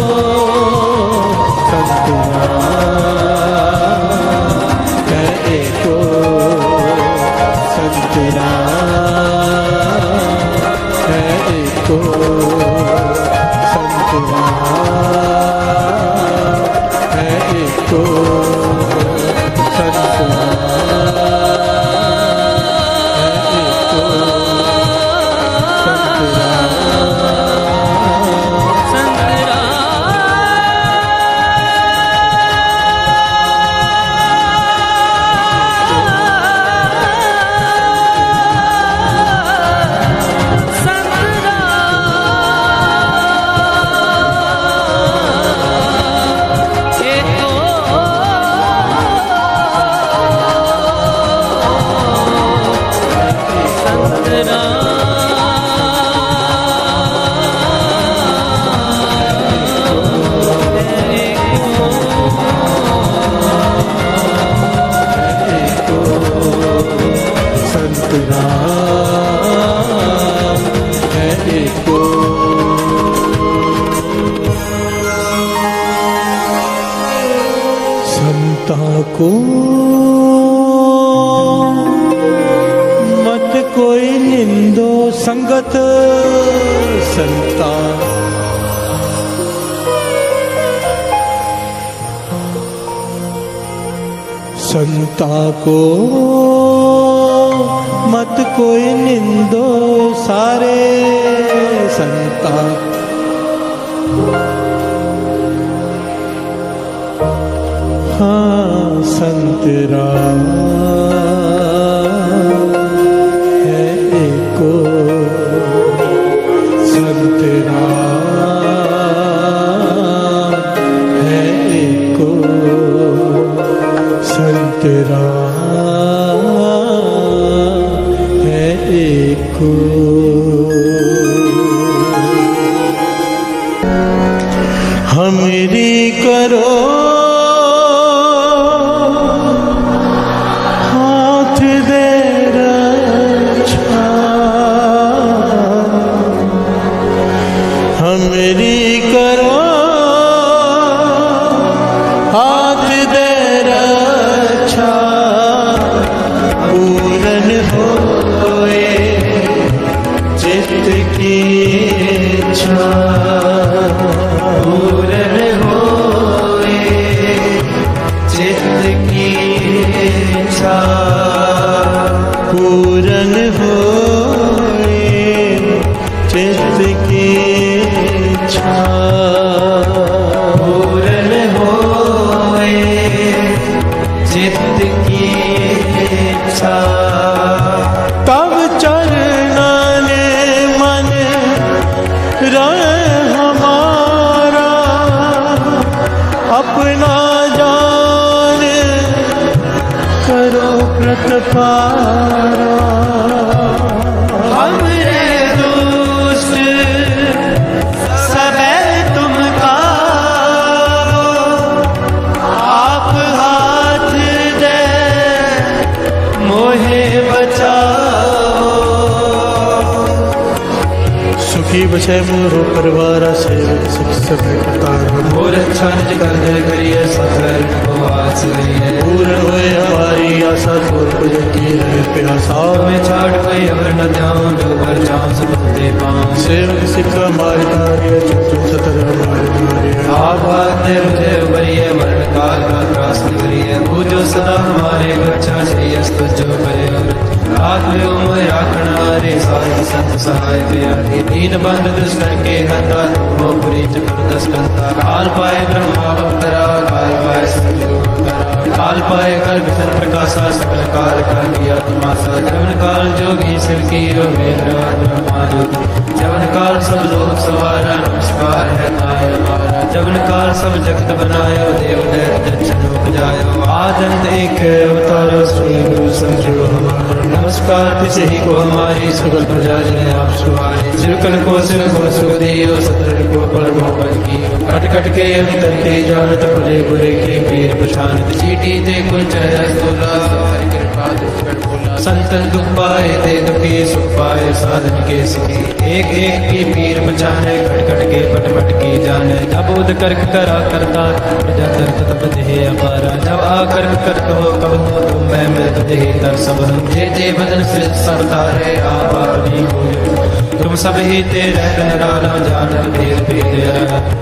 संतना है एको, संतना है एको, संतना है एको, संतना संता को मत कोई निंदो, संगत संता संता को मत कोई निंदो, सारे संता हाँ संतरा है एको, संतरा है एको, संतरा है एको। हमरी करो हाथ दे रक्षा, हमरी करो हाथ दे रक्षा, पूरन होए चित्त की इच्छा, पूरन होए चित्त की इच्छा, पूरन होए चित्त की इच्छा, पूरन होए चित्त की इच्छा। तब चरना ने मन रहे हमारा, अपना जान करो प्रतिपारा। हमरे दुष्ट सबे तुम काबो, आप हाथ दे बसै मोरो परिवार सेवक सिख सब करतार और अच्छा निज कर दे करिए सफर को आस करिए पूर्ण होए हमारी आशा तोर पुज की रहे प्यासा मैं छाड़ कोई अवर न जाऊं जो कर जाऊं सब दे पाऊं सेवक सिख हमारे कार्य चतुर सतर हमारे नारे आप आते मुझे उबरिए मरण काल का त्रास करिए पूजो सदा हमारे बच्चा श्रेयस तुझो करे आत्मयो मोह राखना रे साई संत सहाय प्यारे दीन बंद दुष्ट के हता वो पुरी चतुर दस्कंता काल पाए ब्रह्मा अवतरा काल पाए सतयुग अवतरा काल पाए कल विषण प्रकाशा सकल काल का किया तमाशा जवन काल जोगी शिव की रोमेंद्र ब्रह्मा जोगी जवन काल सब लोग सवारा नमस्कार है ताय हमारा जवन काल सब जगत बनायो देव दैत्य दक्षिण उपजायो आदंत एक अवतारो श्री गुरु समझो हमारा नमस्कार तिसे ही को हमारी सकल प्रजा जन आप सुहारे सिरकल को सिर को सुख दियो सतर को पर मोहब्बत की कट कट के अंतर के जानत भले बुरे के पीर पछानत चीटी ते कुल चहरा स्तुला हरि कृपा दुष्ट बोला संतन दुख पाए ते दुखी सुख पाए साधन के सिखी एक एक की पीर बचाने कट कट के पट पट की जाने जब उद करक करा करता प्रजा दर्द तब देह अपारा जब आकर कर कहो कब हो तुम मैं मृत देह तर सब जे जे बदन सिर सब तारे आप अपनी हो तुम सब ही तेरे निराला जानत भेद भेद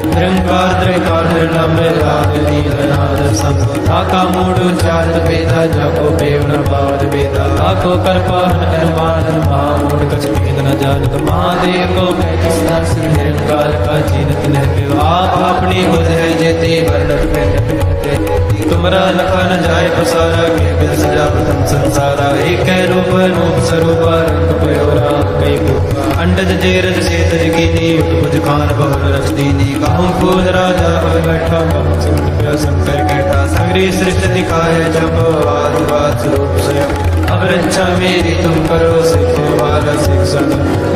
निरंकार द्रकार निर्लम राग नीलनाद संग ताका मूड उच्चारत भेदा जाको पेव न पावत भेदा ताको कर पावन अरमान महामूड कछ भेद न जानत महादेव को मैं किसना सिर निरंकार का जीनत न आप अपनी बुध है जेते वर्णत में तुमरा लखा न जाए पसारा के बिन सजा प्रथम संसारा एक रूप रूप स्वरूप रंग पयोरा कई को अंडज जेरज से तज की नी उठ खान बहुल रच दीनी कहूँ खोज राजा पर बैठा कहूँ संत प्या शंकर कहता सगरी सृष्टि दिखाए जब आदिवाद स्वरूप स्वयं अब रक्षा मेरी तुम करो सिखो वाला शिक्षा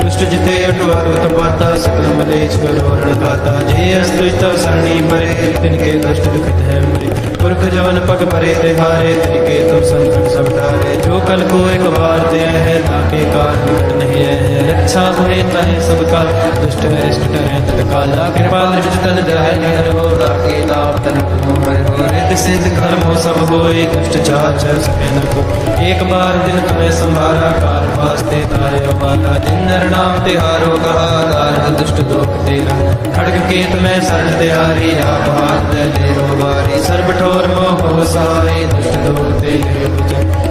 दुष्ट जिते अटुआत पाता सकल मलेच करो रणगाता जे अस्त्र सरणी परे तिनके दुष्ट दुखित है मृत पुरख जवन पग परे तिहारे तिनके तुम संकट सब टारे जो कल को एक बार दे है ताके काल निकट नहीं है रक्षा होए तहे सबका दुष्ट अरिष्ट टरे तत्काला कृपा दृष्ट तन दयाल निहर हो ताके लाभ तन को रित सिद्ध कर्म हो सब होए दुष्ट चाचर सके न को एक बार दिन तुम्हें संभारा काल वास्ते तारे माता दिन नर नाम तिहारो कहा दार दुष्ट दोख तेरा खड़ग के तुम्हें शरण तिहारी आप हाथ दे रो बारी सर्व ठोर मोह हो सारे दुष्ट दोख तेरे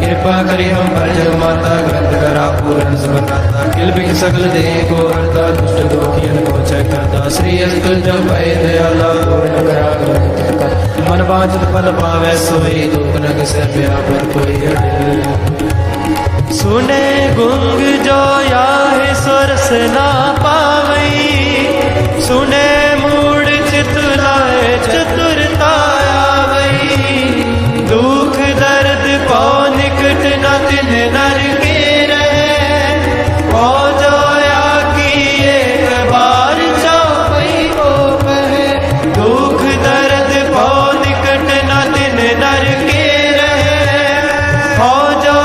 कृपा करी हम पर जग माता ग्रंथ करा पूर्ण समता किल बिख सकल देह को हरता दुष्ट दोखियन को चय करता श्री अस्तुल जब भय दयाला पूर्ण करा ग्रंथ कर मन वांछित फल पावे सोई दुख नग से व्यापर कोई अड़े सुने गुंग जो याहे सुरस ना पावई सुने मूड चितुलाए चतुरता आवई दुख दर्द पौ निकट न तिन नर के रहे पौ जो या की एक बार चौपई को कहे दुख दर्द पौ निकट न तिन नर के रहे पौ जो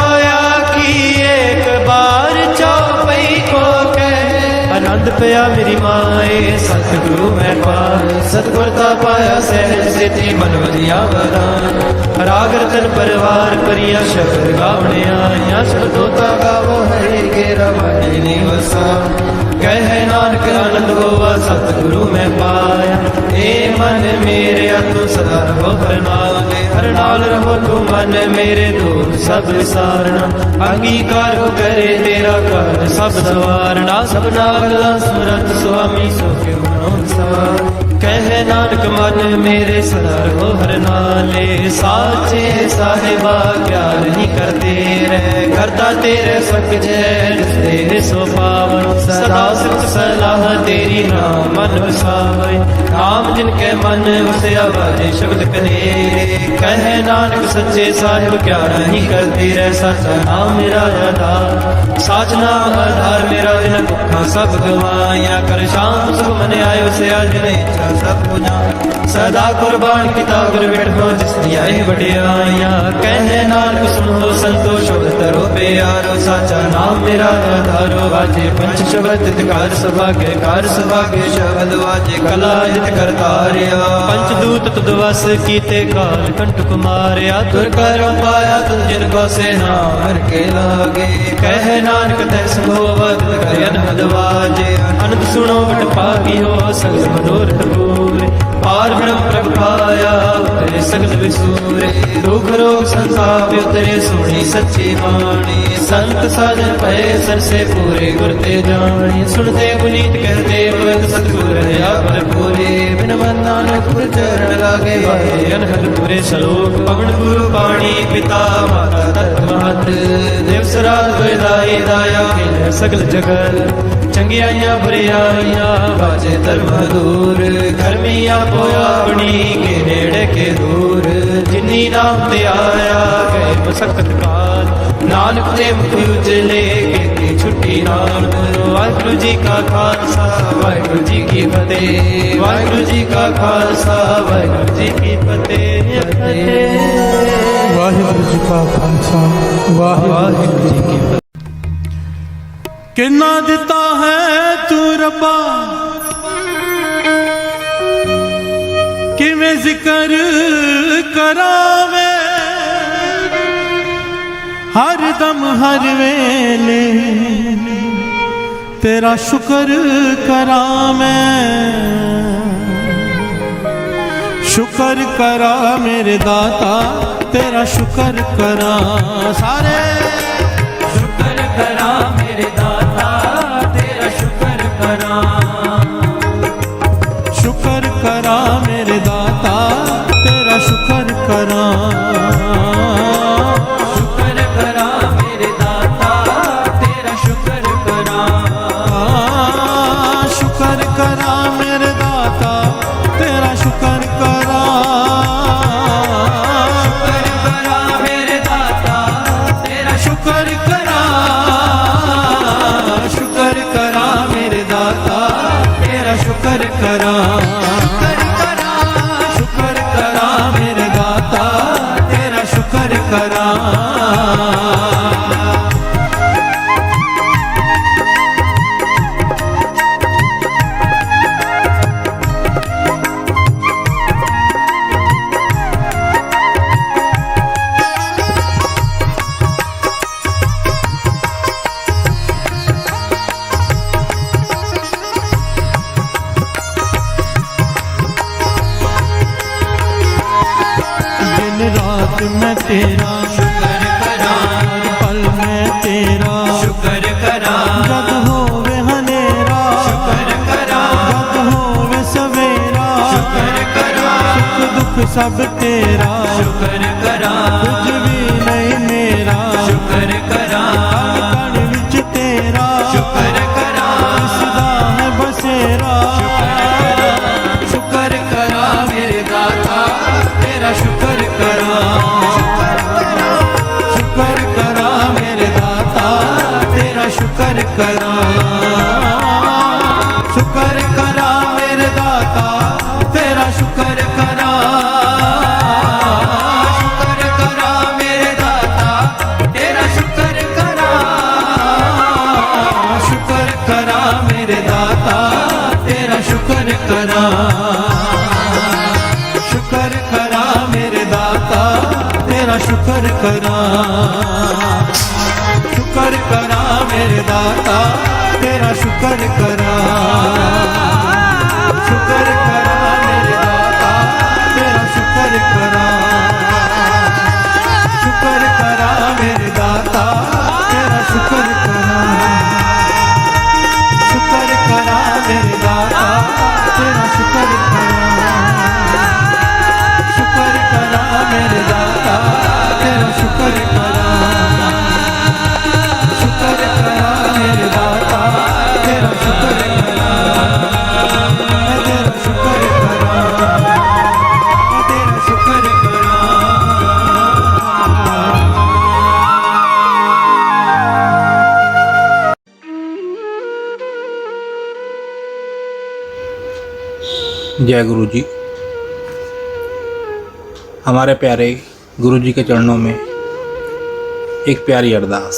आनंद पया मेरी माए सतगुरु मैं पाए सतगुरता पाया सहज से थी मन वजिया वरान रागर तन परिवार परिया शब्द गावने आया शब्दोता गावो हरे के रमणी वसा कह नानक आनंद होवा सतगुरु मैं पाया ए मन मेरे तू सदा रहो हर नाल रहो तू मन मेरे दूर सब सारना अंगीकार हो करे तेरा कर सब सवारना सब नागला सुरत स्वामी सो क्यों सवार कह नानक मन मेरे सदा रहो हर नाले साचे साहिबा क्या नहीं करते रहे करता तेरे सक जय तेरे सो पावन सदा सुख सलाह तेरी नाम मन वसावे नाम जिनके मन उसे आवाजे शब्द कहे कह नानक सच्चे साहिब क्या नहीं करते रह सचा नाम मेरा आधार साच नाम आधार मेरा दिन भुखा सब गवाया कर शाम सुख मन आयो से आज नहीं सब पुना सदा कुर्बान किता गुर बैठो जिसने आए बड़े आया कह नानक सुनो संतोष तरो पे यारो साचा नाम मेरा आधारो वाजे पंच शब्द कार सभागे शब्द वाजे कला हित करतारिया पंचदूत तुदवस कीते काल कंटक मारिया तुर कर पाया तुम जिनको से नाम के लागे कह नानक तैस भोवत करन हदवाजे अनंत सुनो बट पागी हो सगल मनोरथ पूरे पार ब्रह्म प्रभ पाया उतरे सगल विसूरे दुख रोग संताप उतरे सुनी सच्ची वाणी संत साजन पए सर से पूरे गुरते जानी सुनते पुनीत कहते भगत सतगुर है पर पूरे बिन मन नानक गुर चरण लागे भाई अनहद पूरे श्लोक पवन गुरु पाणी पिता माता तत्व महत देव सराज वेदाई दाया के सगल जगत चंगियाइयां बुरियाइयां बाजे धर्म दूर धर्मिया पोया अपनी के नेड़े के दूर जिन्नी नाम ते आया गए मसकत काल नानक ते मुख उजले के छुट्टी नाम वाहिगुरु जी का खालसा वाहिगुरु जी की फतेह वाहिगुरु जी का खालसा वाहिगुरु जी की फतेह वाहिगुरु जी का खालसा वाहिगुरु जी की फतेह। किन्ना दिता है तू रब्बा किवें जिक्र करावे हर दम हर वेले तेरा शुक्र करा मैं शुक्र करा मेरे दाता तेरा शुक्र करा सारे शुक्र करा मेरे दाता तेरा शुक्र करा शुक्र करा मेरे दाता तेरा शुक्र करा शुक्र करा मेरे दाता तेरा शुक्र करा शुक्र करा मेरे दाता तेरा शुक्र करा शुक्र करा मेरे दाता तेरा शुक्र करा शुक्र करा मेरे दाता तेरा शुक्र करा शुक्र करा मेरे दाता तेरा शुक्र करा मैं तेरा शुक्र करा पल में तेरा शुक्र करा जग होवे हनेरा शुक्र करा जग होवे सवेरा शुक्र करा सुख दुख सब तेरा शुक्र करा कुछ भी नहीं मेरा शुक्र करा कण कण विच तेरा शुक्र करा सदा है बसेरा शुक्र करा मेरे दाता तेरा शुक्र करा शुक्र करा मेरे दाता तेरा शुक्र करा शुक्र करा मेरे दाता तेरा शुक्र करा शुक्र करा मेरे दाता तेरा शुक्र करा शुक्र करा मेरे दाता तेरा शुक्र करा शुक्र करा मेरे दाता तेरा शुक्र करा शुक्र करा मेरे दाता तेरा शुक्र करा शुक्र करा मेरे दाता तेरा शुक्र करा शुक्र करा मेरे दाता तेरा शुक्र करा शुक्र करा मेरे दाता तेरा शुक्र करा शुक्र करा मेरे दाता तेरा शुक्र करा शुक्र करा मेरे दाता तेरा शुक्र करा मैं तेरा शुक्र करा मैं तेरा शुक्र करा जय गुरु जी। हमारे प्यारे गुरु जी के चरणों में एक प्यारी अरदास।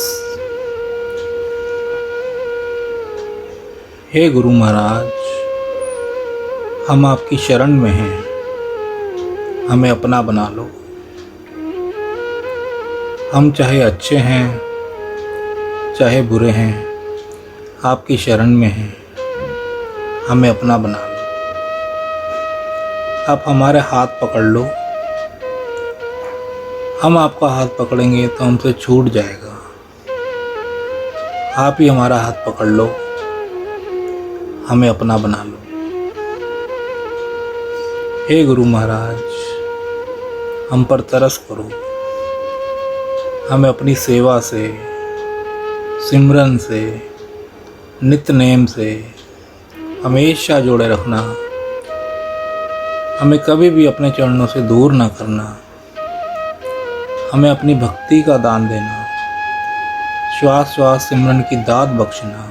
हे गुरु महाराज, हम आपकी शरण में हैं, हमें अपना बना लो। हम चाहे अच्छे हैं चाहे बुरे हैं, आपकी शरण में हैं, हमें अपना बना लो। आप हमारे हाथ पकड़ लो, हम आपका हाथ पकड़ेंगे तो हमसे छूट जाएगा। आप ही हमारा हाथ पकड़ लो, हमें अपना बना लो। हे गुरु महाराज, हम पर तरस करो, हमें अपनी सेवा से, सिमरन से, नित्य नेम से हमेशा जोड़े रखना। हमें कभी भी अपने चरणों से दूर ना करना। हमें अपनी भक्ति का दान देना, श्वास श्वास सिमरन की दात बख्शना,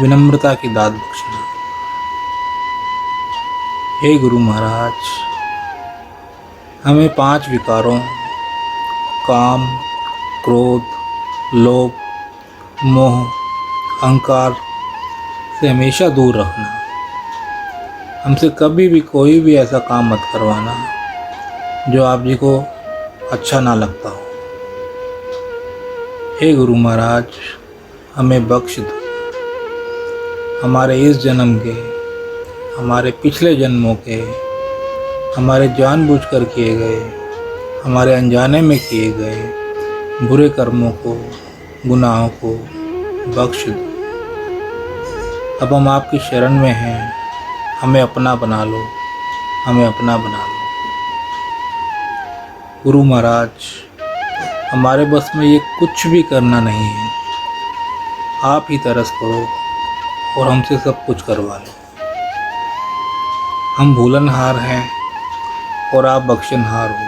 विनम्रता की दात बख्शना। हे गुरु महाराज, हमें 5 विकारों काम, क्रोध, लोभ, मोह, अहंकार से हमेशा दूर रखना। हमसे कभी भी कोई भी ऐसा काम मत करवाना जो आप जी को अच्छा ना लगता हो। हे गुरु महाराज, हमें बख्श दो। हमारे इस जन्म के, हमारे पिछले जन्मों के, हमारे जानबूझकर किए गए, हमारे अनजाने में किए गए बुरे कर्मों को, गुनाहों को बख्श दो। अब हम आपकी शरण में हैं, हमें अपना बना लो, हमें अपना बना लो। गुरु महाराज, हमारे बस में ये कुछ भी करना नहीं है, आप ही तरस करो और हमसे सब कुछ करवा लो। हम भूलनहार हैं और आप बख्शनहार हो।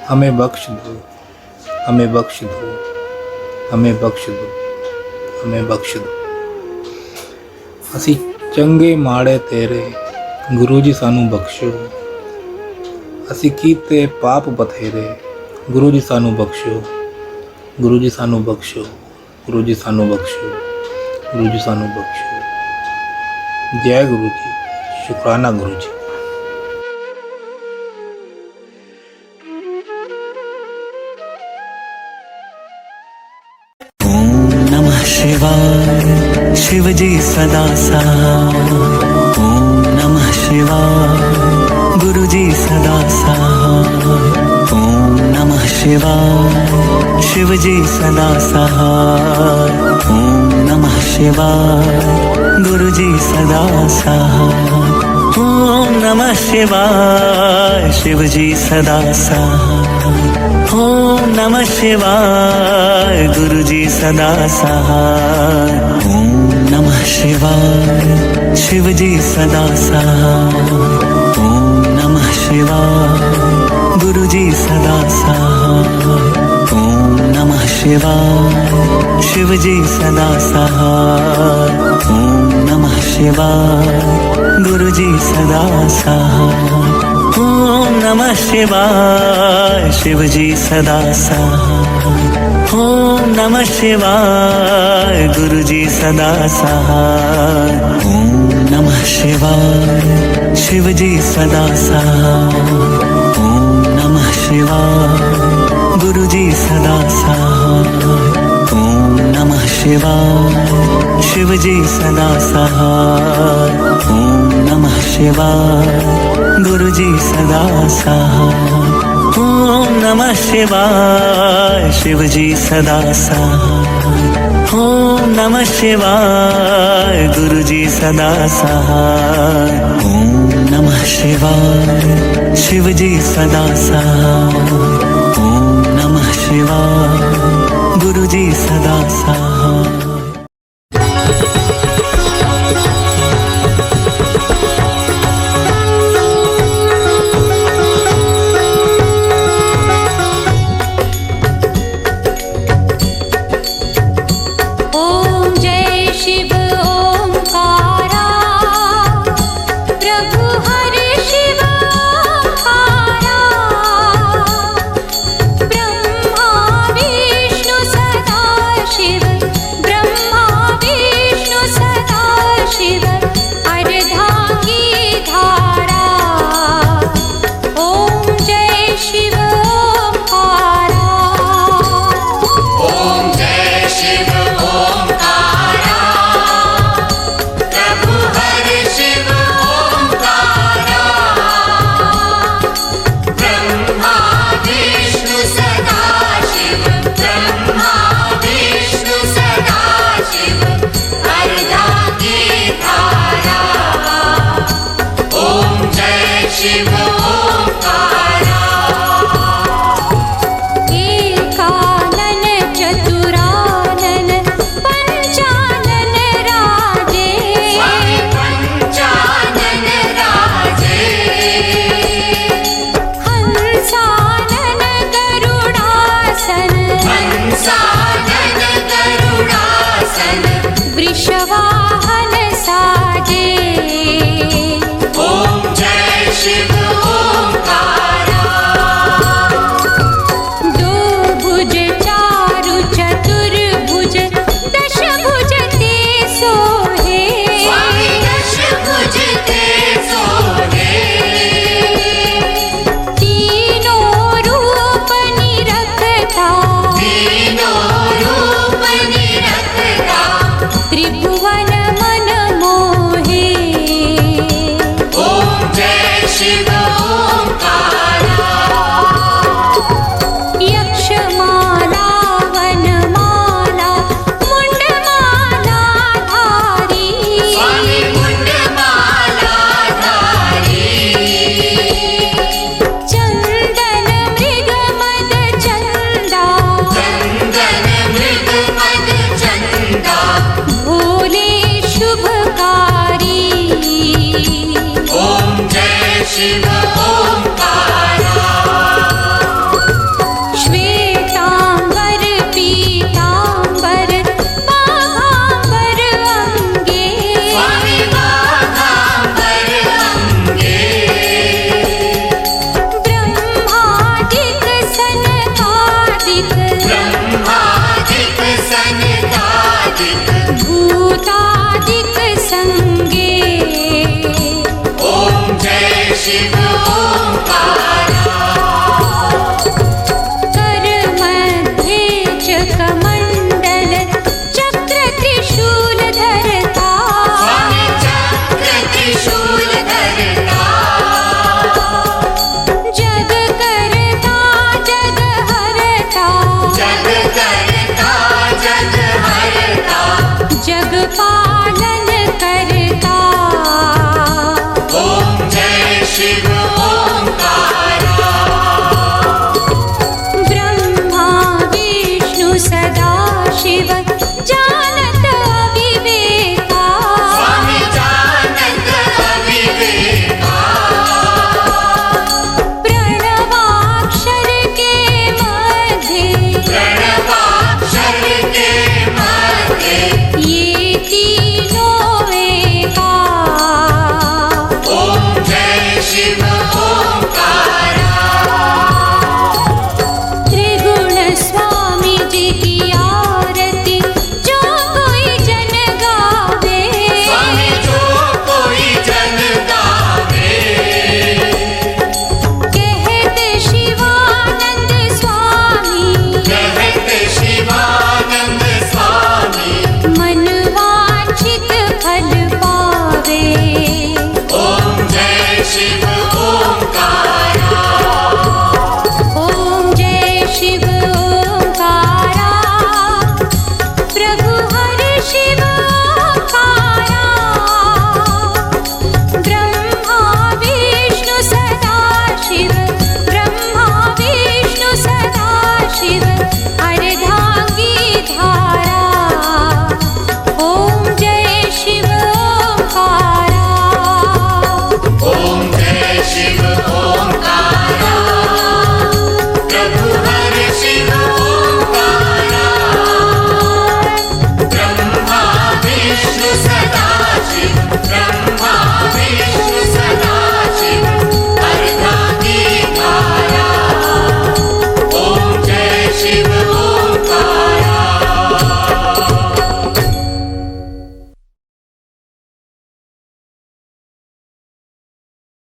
हमें बख्श दो, हमें बख्श दो, हमें बख्श दो, हमें बख्श दो। असी चंगे माड़े तेरे, गुरु जी सानू बख्शो। असी कीते पाप बथेरे, गुरु जी सानू बख्शो, गुरु जी सानू बख्शो, गुरु जी सानू बख्शो, गुरु जी सानू बख्शो। जय गुरु जी, शुक्राना गुरु जी। शिवाय शिवजी सदा सहाय। ओम नमः शिवाय गुरुजी सदा सहाय। ओम नमः शिवाय शिवजी सदा सहाय। ओम नमः शिवाय गुरुजी सदा सहाय। ओम नमः शिवाय शिवजी सदा सहाय। ओम नमः शिवाय गुरुजी सदा सहाय। ओम नमः शिवाय शिवजी सदा सहाय। ओम नमः शिवाय गुरुजी सदा सहाय। ओम नमः शिवाय शिवजी सदा सहाय। ओम नमः शिवाय गुरुजी सदा सहाय। ओम नमः शिवाय शिवजी सदा सहाय। ओम नमः शिवाय गुरुजी सदा सहाय। ओम नमः शिवाय शिवजी सदा सहाय। ओम नमः शिवाय गुरुजी सदा सहाय। ओम नमः शिवाय शिवजी सदा सहाय। ओम नमः शिवाय गुरुजी सदा सहाय। ओम नमः शिवाय शिवजी सदा सहाय। ओम नमः शिवाय गुरुजी सदा सहाय। ओम नमः शिवाय शिवजी सदा सहाय। ओम नमः शिवाय गुरुजी सदा सहाय। ब्रह्मा शिव ओंकारा। श्वेतांबर पीतांबर बाघांबर अंगे, स्वामी बाघांबर अंगे। ब्रह्मादिक सनकादिक, ब्रह्मादिक सनकादिक। भूतादिक संगे, ओम जय शिव